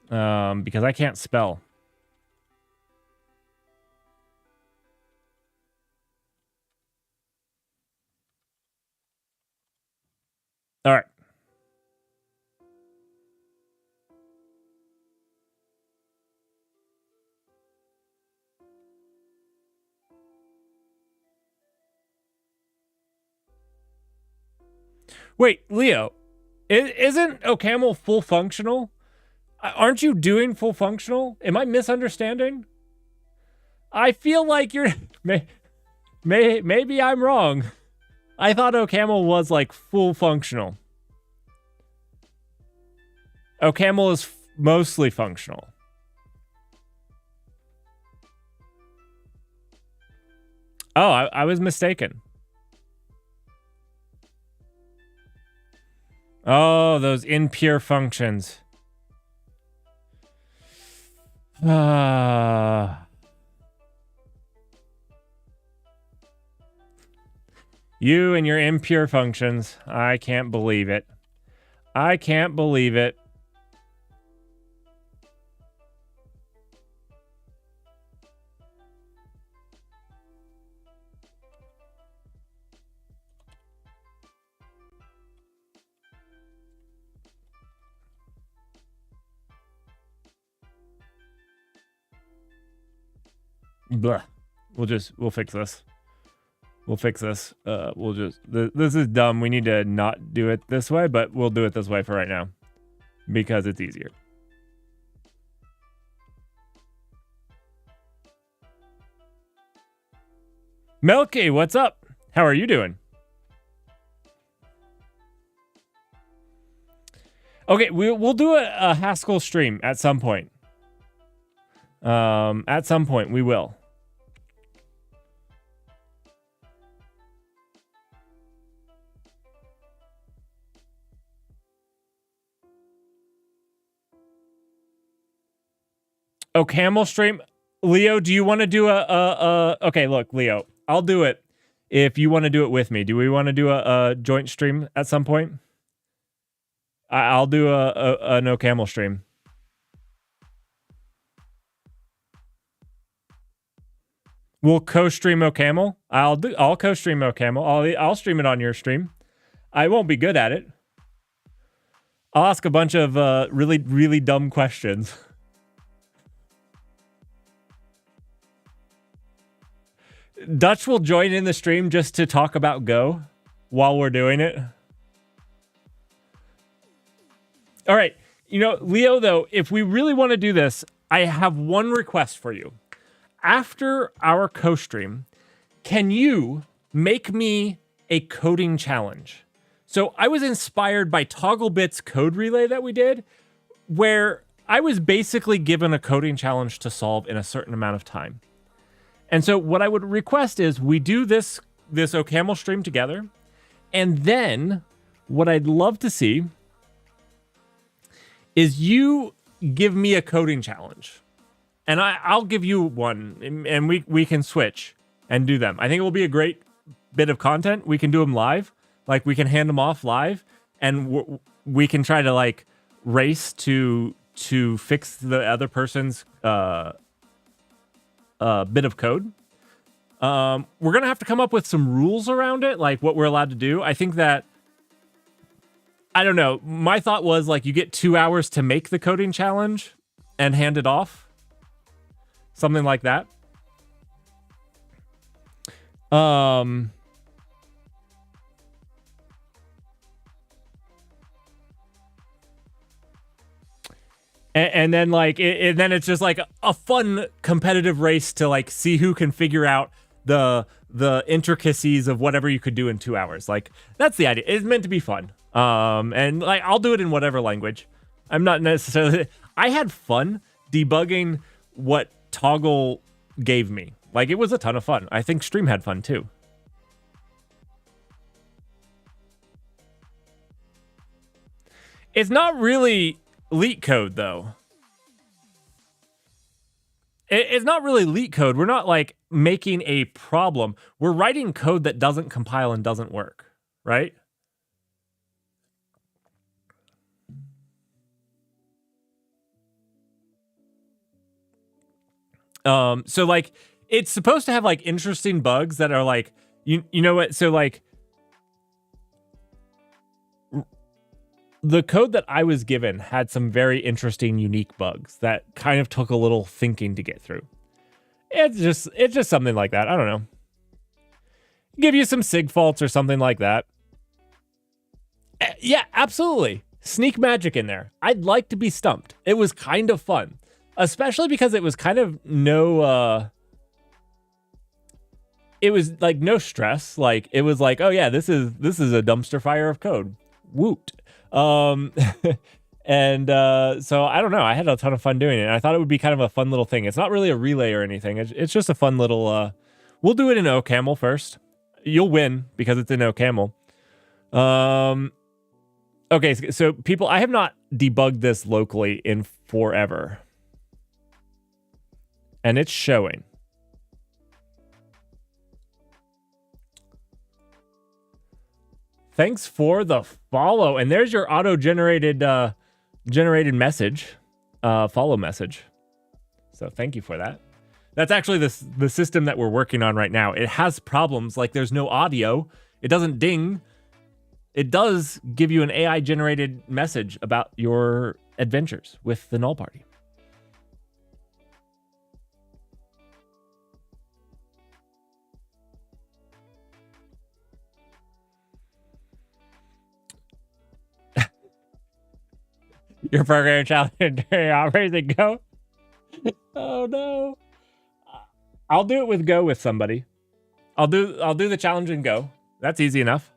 Because I can't spell. All right. Wait, Leo, isn't OCaml full functional? Aren't you doing full functional? Am I misunderstanding? I feel like you're maybe I'm wrong. I thought OCaml was like full functional. OCaml is mostly functional. Oh, I was mistaken. Oh, those impure functions. You and your impure functions. I can't believe it. I can't believe it. Blah. We'll fix this. We'll fix this. This is dumb. We need to not do it this way, but we'll do it this way for right now because it's easier. Melky, what's up? How are you doing? Okay, we'll do a Haskell stream at some point. At some point we will. Camel stream. Leo, do you want to do okay, look, Leo, I'll do it if you want to do it with me. Do we want to do a joint stream at some point? I'll do a no camel stream. We'll co-stream OCaml. I'll co-stream OCaml. I'll stream it on your stream. I won't be good at it. I'll ask a bunch of really, really dumb questions. Dutch will join in the stream just to talk about Go while we're doing it. All right. You know, Leo, though, if we really want to do this, I have one request for you. After our co-stream, can you make me a coding challenge? So I was inspired by ToggleBit's code relay that we did, where I was basically given a coding challenge to solve in a certain amount of time. And so what I would request is we do this OCaml stream together, and then what I'd love to see is you give me a coding challenge. And I'll give you one, and we can switch and do them. I think it will be a great bit of content. We can do them live. Like, we can hand them off live, and we can try to, like, race to fix the other person's bit of code. We're going to have to come up with some rules around it, like what we're allowed to do. I think that, I don't know. My thought was, like, you get 2 hours to make the coding challenge and hand it off. Something like that. And then, like, then it's just like a fun competitive race to, like, see who can figure out the intricacies of whatever you could do in 2 hours. Like, that's the idea. It's meant to be fun. And, like, I'll do it in whatever language. I'm not necessarily... I had fun debugging what Toggle gave me. Like, it was a ton of fun. I think Stream had fun, too. It's not really leak code, though. It's not really leak code. We're not, like, making a problem. We're writing code that doesn't compile and doesn't work, right? So, like, it's supposed to have, like, interesting bugs that are, like, you know what? So, like, the code that I was given had some very interesting, unique bugs that kind of took a little thinking to get through. It's just something like that. I don't know. Give you some sig faults or something like that. Yeah, absolutely. Sneak magic in there. I'd like to be stumped. It was kind of fun, especially because it was kind of it was like no stress. Like, it was like, oh yeah, this is a dumpster fire of code. Woot. And so I don't know. I had a ton of fun doing it. And I thought it would be kind of a fun little thing. It's not really a relay or anything. It's just a fun little. We'll do it in OCaml first. You'll win because it's in OCaml. Okay, so people, I have not debugged this locally in forever, and it's showing. Thanks for the follow. And there's your auto-generated generated message, follow message. So thank you for that. That's actually the system that we're working on right now. It has problems, like there's no audio. It doesn't ding. It does give you an AI-generated message about your adventures with the Null Party. Your program challenge operates in Go? Oh no. I'll do it with Go with somebody. I'll do the challenge in Go. That's easy enough.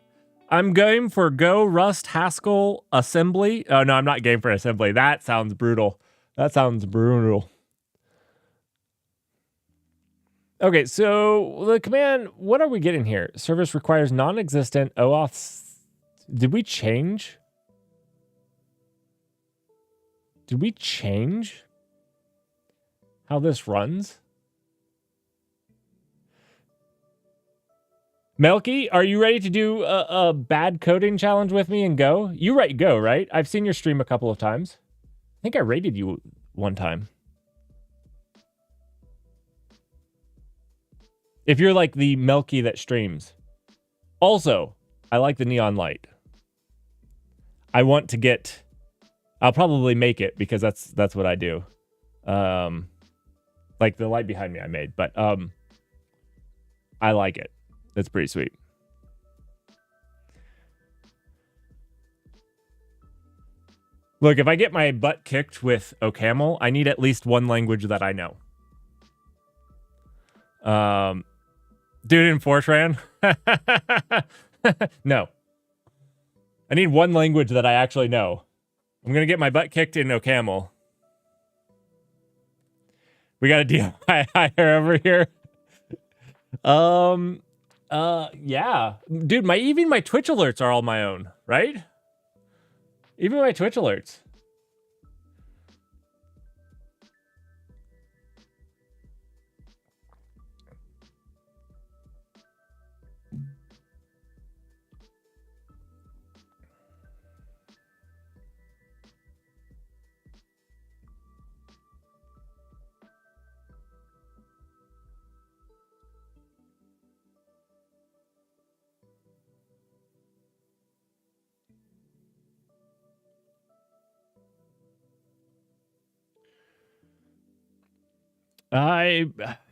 I'm going for Go, Rust, Haskell, Assembly. Oh no, I'm not game for Assembly. That sounds brutal. That sounds brutal. Okay, so the command, what are we getting here? Service requires non-existent OAuth. Did we change? Did we change? how this runs. Melky, are you ready to do a bad coding challenge with me in Go? You write Go, right? I've seen your stream a couple of times. I think I rated you one time. If you're like the Melky that streams. Also, I like the neon light. I want to get... I'll probably make it because that's what I do. Like the light behind me I made, but I like it. It's pretty sweet. Look, if I get my butt kicked with OCaml, I need at least one language that I know. Dude in Fortran? No. I need one language that I actually know. I'm going to get my butt kicked in OCaml. We got a DIY hire over here. Yeah. Dude, even my Twitch alerts are all my own, right? Even my Twitch alerts.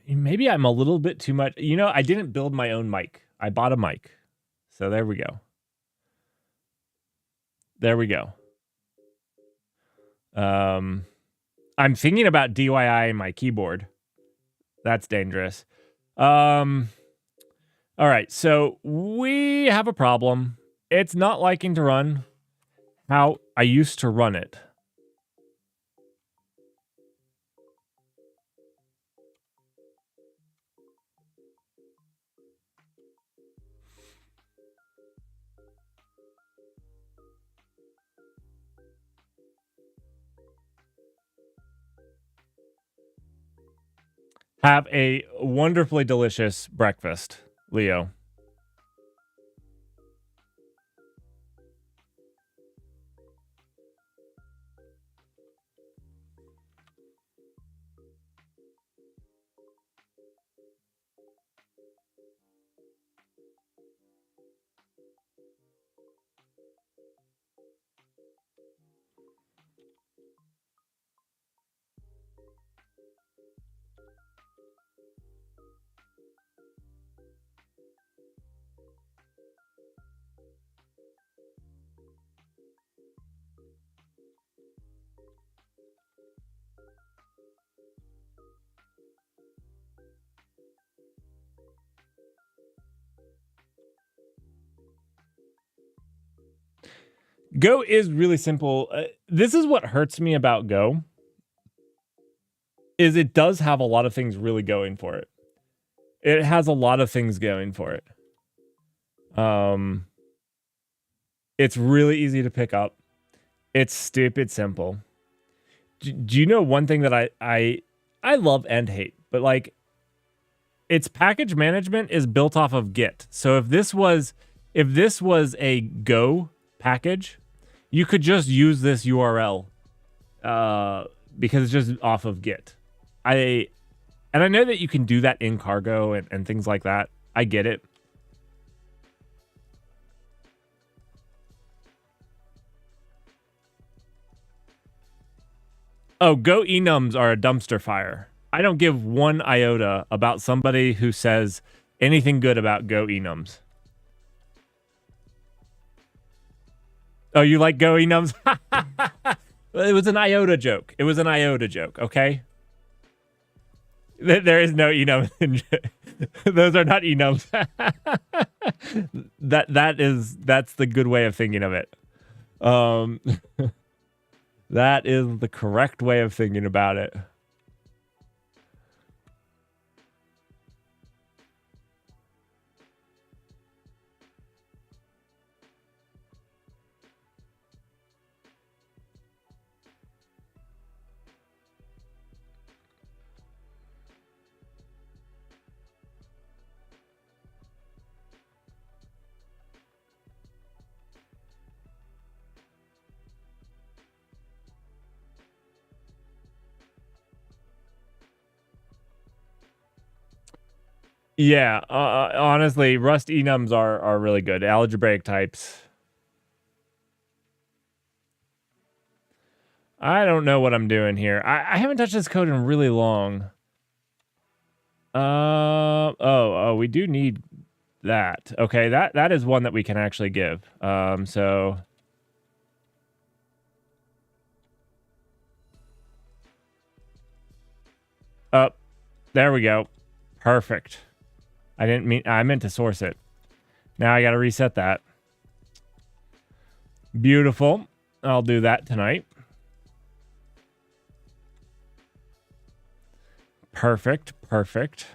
Maybe I'm a little bit too much. You know, I didn't build my own mic. I bought a mic. So there we go. There we go. I'm thinking about DIY in my keyboard. That's dangerous. All right, so we have a problem. It's not liking to run how I used to run it. Have a wonderfully delicious breakfast, Leo. Go is really simple. This is what hurts me about Go. Is it does have a lot of things really going for it. It has a lot of things going for it. It's really easy to pick up. It's stupid simple. Do you know one thing that I love and hate, but like its package management is built off of Git. So if this was a Go package, you could just use this URL because it's just off of Git. I know that you can do that in Cargo and things like that. I get it. Oh, Go enums are a dumpster fire. I don't give one iota about somebody who says anything good about Go enums. Oh, you like Go enums? It was an iota joke. It was an iota joke, okay? There is no enum. Those are not enums. That's the good way of thinking of it. That is the correct way of thinking about it. Yeah, honestly, Rust enums are really good. Algebraic types. I don't know what I'm doing here. I haven't touched this code in really long. Oh, we do need that. Okay, that is one that we can actually give. So there we go. Perfect. I meant to source it. Now I got to reset that. Beautiful. I'll do that tonight. Perfect. Perfect.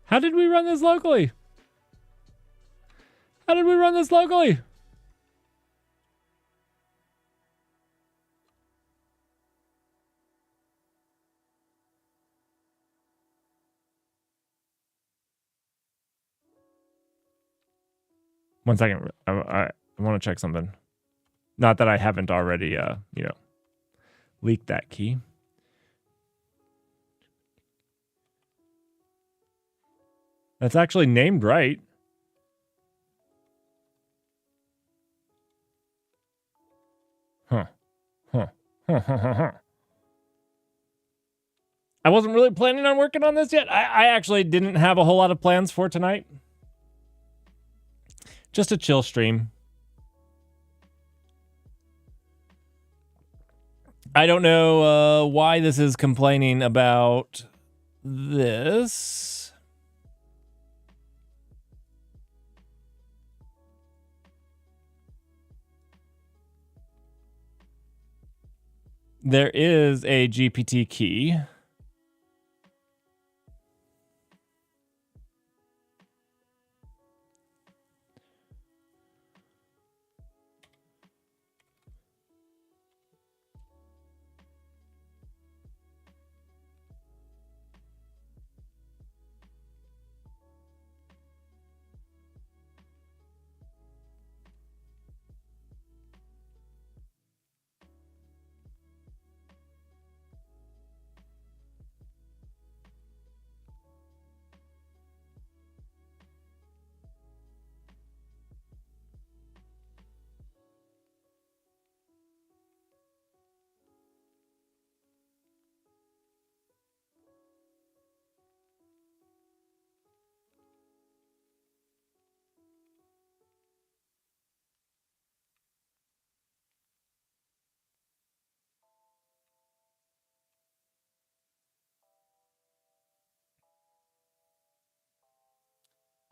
How did we run this locally? How did we run this locally? One second. I want to check something. Not that I haven't already, leaked that key. That's actually named right. Huh. I wasn't really planning on working on this yet. I actually didn't have a whole lot of plans for tonight. Just a chill stream. I don't know why this is complaining about this. There is a GPT key.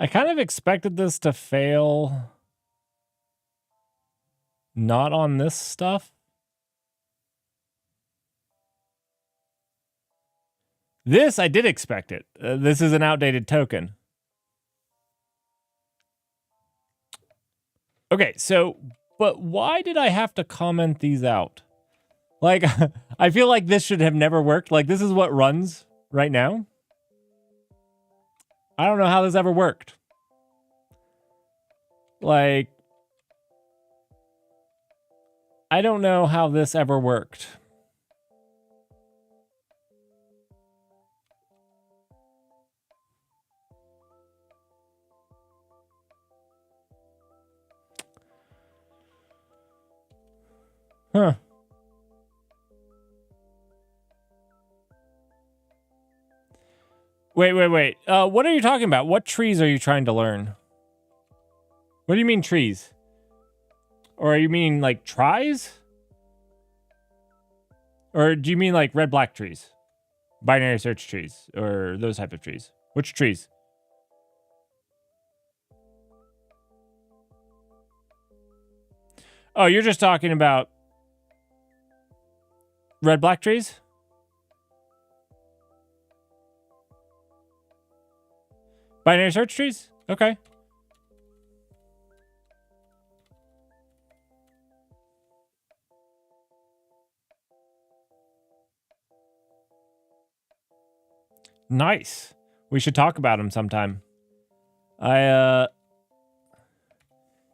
I kind of expected this to fail. Not on this stuff. This, I did expect it. This is an outdated token. Okay, so, but why did I have to comment these out? Like, I feel like this should have never worked. Like, this is what runs right now. I don't know how this ever worked. Like, I don't know how this ever worked. Huh. Wait. What are you talking about? What trees are you trying to learn? What do you mean trees? Or are you mean like tries? Or do you mean like red-black trees? Binary search trees or those type of trees? Which trees? Oh, you're just talking about red-black trees? Binary search trees? Okay. Nice. We should talk about them sometime.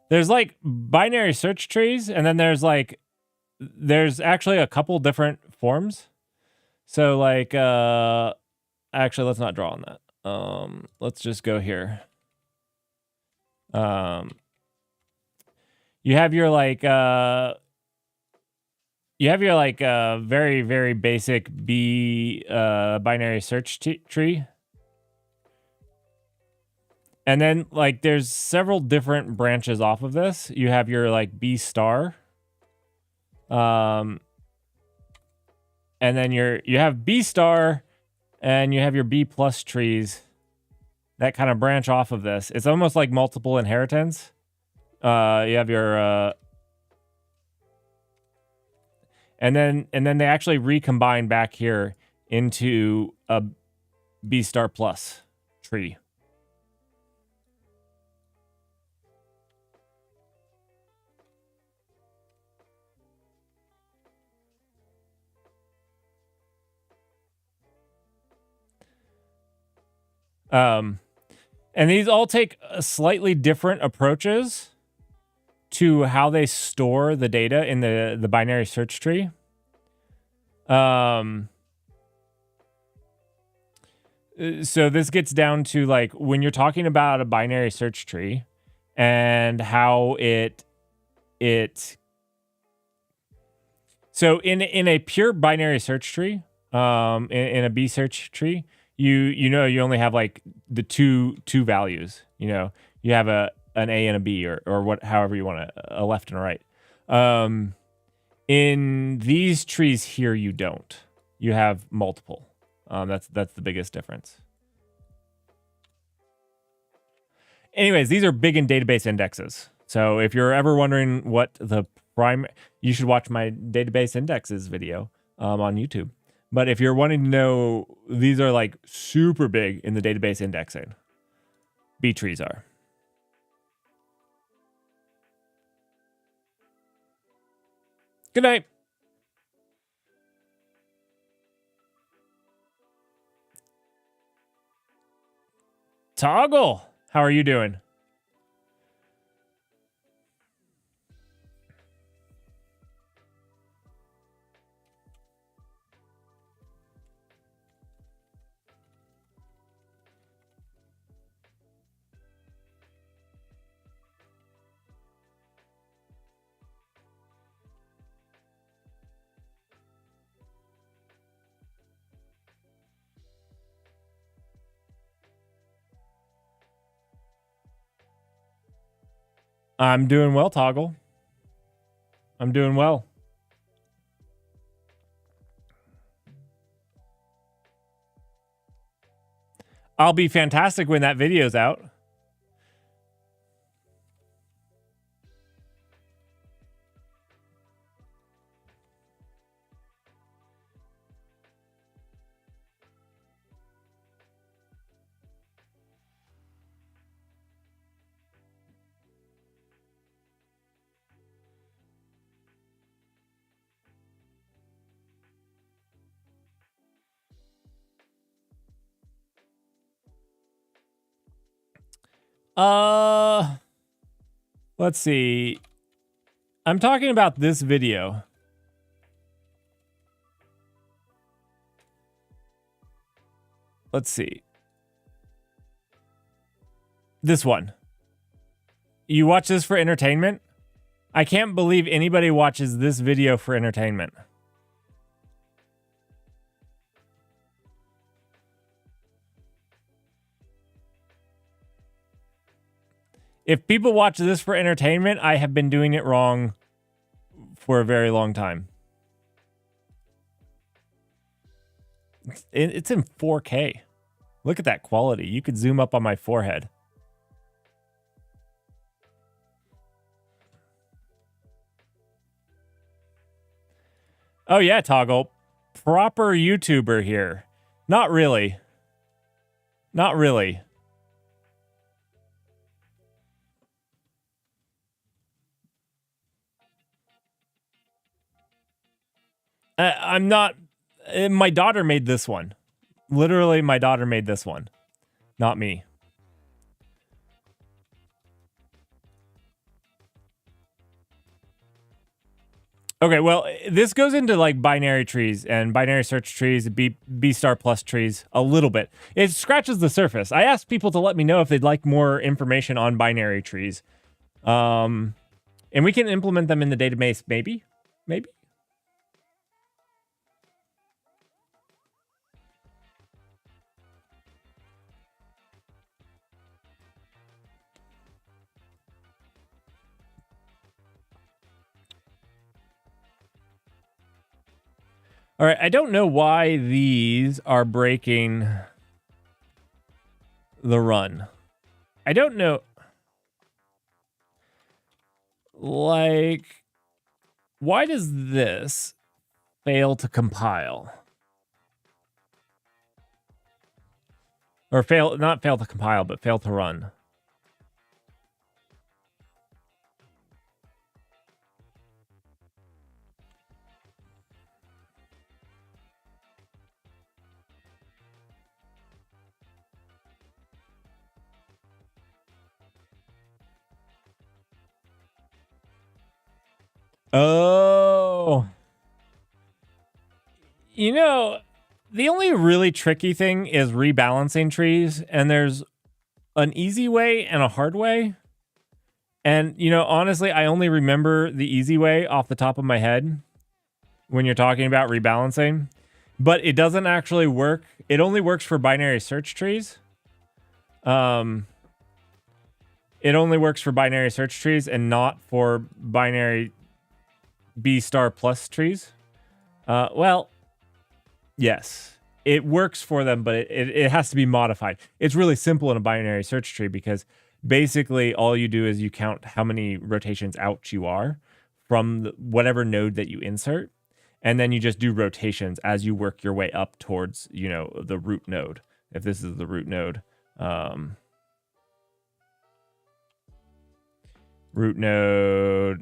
There's like binary search trees, and then there's actually a couple different forms. So like, actually, let's not draw on that. Let's just go here. You have your very, very basic B binary search tree. And then like there's several different branches off of this. You have your like B star. And then you have B star and you have your B plus trees that kind of branch off of this. It's almost like multiple inheritance. You have your and then they actually recombine back here into a B star plus tree. And these all take slightly different approaches to how they store the data in the binary search tree. So this gets down to like when you're talking about a binary search tree and how so in a pure binary search tree, in a B search tree, you only have like the two values. You know, you have an A and a B or what, however you want a left and a right. In these trees here, you don't. You have multiple. That's the biggest difference. Anyways, these are big in database indexes. So if you're ever wondering what the you should watch my database indexes video on YouTube. But if you're wanting to know, these are like super big in the database indexing. B trees are. Good night. Toggle, how are you doing? I'm doing well, Toggle. I'm doing well. I'll be fantastic when that video's out. Let's see. I'm talking about this video. Let's see. This one. You watch this for entertainment? I can't believe anybody watches this video for entertainment. If people watch this for entertainment, I have been doing it wrong for a very long time. It's in 4K. Look at that quality. You could zoom up on my forehead. Oh yeah, Toggle. Proper YouTuber here. Not really. Not really. I'm not. My daughter made this one. Literally, my daughter made this one, not me. Okay, well, this goes into like binary trees and binary search trees, B star plus trees a little bit. It scratches the surface. I asked people to let me know if they'd like more information on binary trees. And we can implement them in the database, maybe. All right, I don't know why these are breaking the run. I don't know. Like, why does this fail to compile? Or not fail to compile, but fail to run. Oh. You know, the only really tricky thing is rebalancing trees, and there's an easy way and a hard way. And, you know, honestly, I only remember the easy way off the top of my head when you're talking about rebalancing, but it doesn't actually work. It only works for binary search trees. It only works for binary search trees and not for binary B star plus trees. Well, yes, it works for them, but it has to be modified. It's really simple in a binary search tree because basically all you do is you count how many rotations out you are from whatever node that you insert. And then you just do rotations as you work your way up towards, you know, the root node. If this is the root node,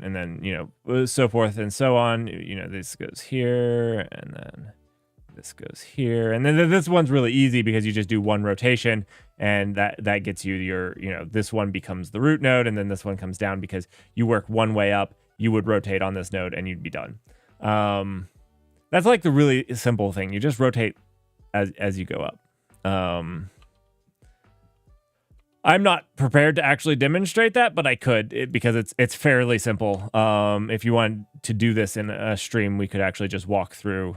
and then, you know, so forth and so on. You know, this goes here, and then this goes here, and then this one's really easy because you just do one rotation, and that gets you your, you know, this one becomes the root node, and then this one comes down because you work one way up. You would rotate on this node, and you'd be done. That's like the really simple thing. You just rotate as you go up. I'm not prepared to actually demonstrate that, but I could because it's fairly simple. If you want to do this in a stream, we could actually just walk through.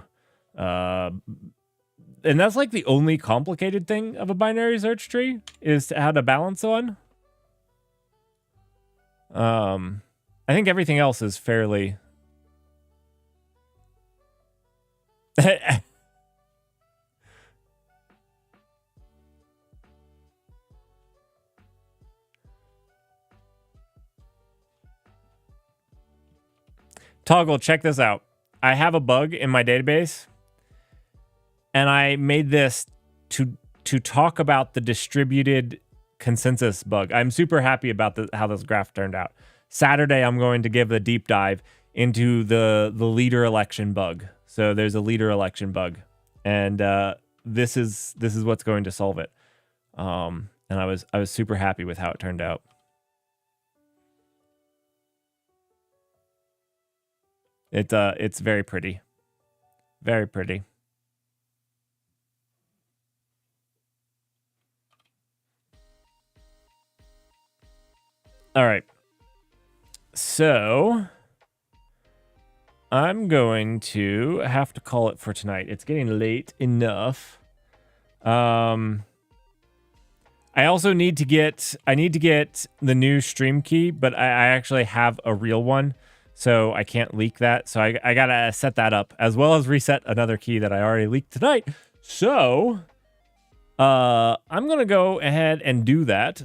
And that's like the only complicated thing of a binary search tree is how to balance on. I think everything else is fairly... Toggle, check this out. I have a bug in my database, and I made this to talk about the distributed consensus bug. I'm super happy about how this graph turned out. Saturday, I'm going to give a deep dive into the leader election bug. So there's a leader election bug, and this is what's going to solve it. And I was super happy with how it turned out. It's very pretty. Very pretty. All right. So I'm going to have to call it for tonight. It's getting late enough. I also need to get the new stream key, but I actually have a real one. So I can't leak that. So I gotta set that up as well as reset another key that I already leaked tonight. So I'm gonna go ahead and do that.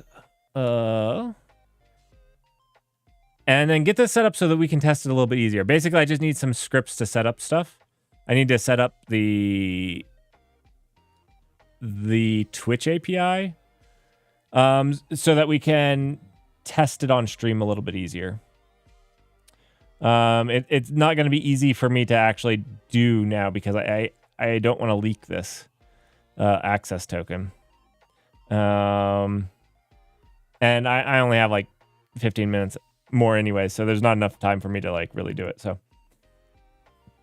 And then get this set up so that we can test it a little bit easier. Basically, I just need some scripts to set up stuff. I need to set up the Twitch API so that we can test it on stream a little bit easier. It's not going to be easy for me to actually do now because I don't want to leak this. access token. And I only have like 15 minutes more anyway, so there's not enough time for me to like really do it. So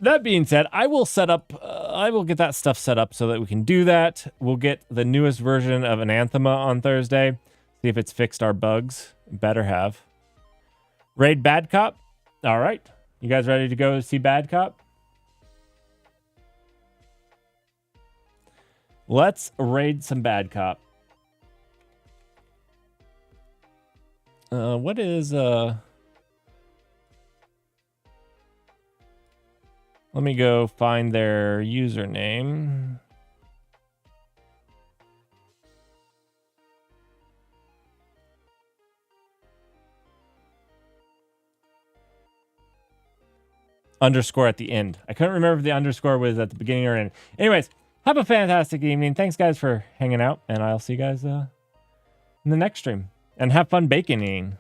that being said, I will get that stuff set up so that we can do that. We'll get the newest version of Anathema on Thursday. See if it's fixed our bugs. Better have. Raid Bad Cop. All right. You guys ready to go see Bad Cop? Let's raid some Bad Cop. What is let me go find their username. Underscore at the end. I couldn't remember if the underscore was at the beginning or end. Anyways, have a fantastic evening. Thanks, guys, for hanging out, and I'll see you guys in the next stream. And have fun baconing.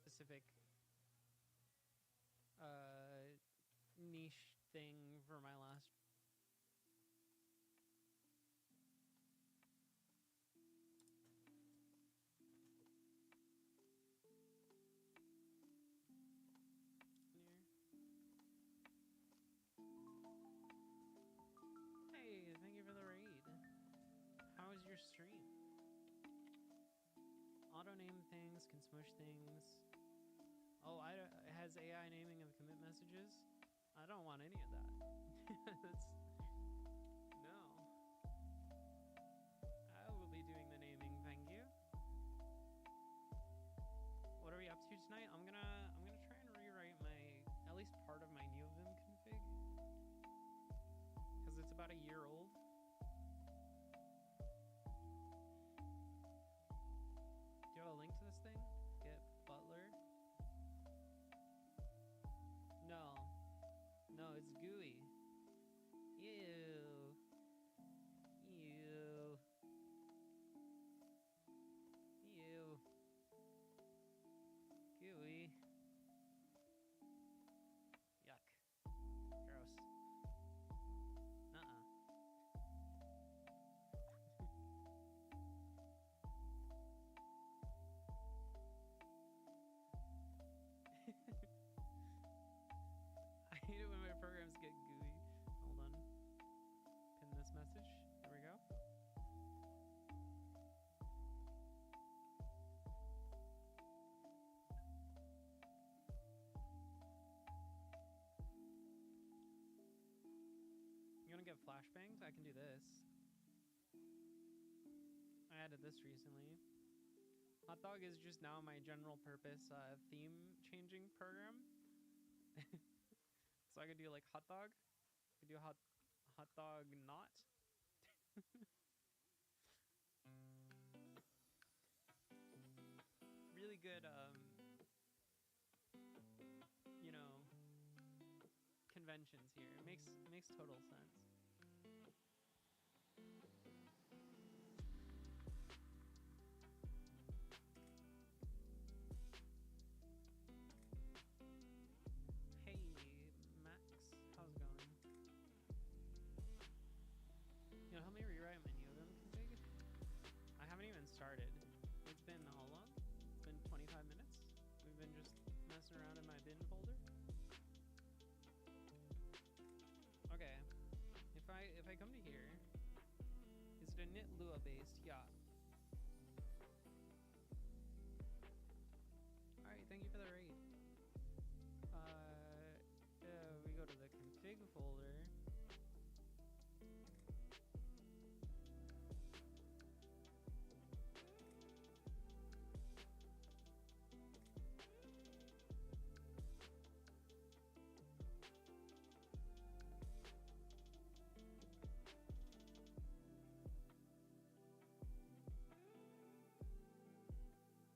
Specific niche thing for my last. Hey, thank you for the raid. How was your stream? Auto name things, can smush things. Oh, it has AI naming of commit messages. I don't want any of that. No. I will be doing the naming, thank you. What are we up to tonight? I'm gonna try and rewrite at least part of my NeoVim config. Because it's about a year old. Do you have a link to this thing? Get Butler. No, it's GUI. Ew. GUI. Yuck. Gross. I hate it when my programs get GUI. Hold on. Pin this message. There we go. You want to get flashbangs? I can do this. I added this recently. Hotdog is just now my general purpose theme changing program. So I could do like hotdog. I could do hotdog not. Really good conventions here. It makes total sense. Hey Max, how's it going? Help me rewrite my NeoVim config? I haven't even started. It's been how long? It's been 25 minutes. We've been just messing around in my bin folder. Okay. If I come to here, is it a knit Lua based? Yeah. Alright, thank you for the raid. We go to the config folder.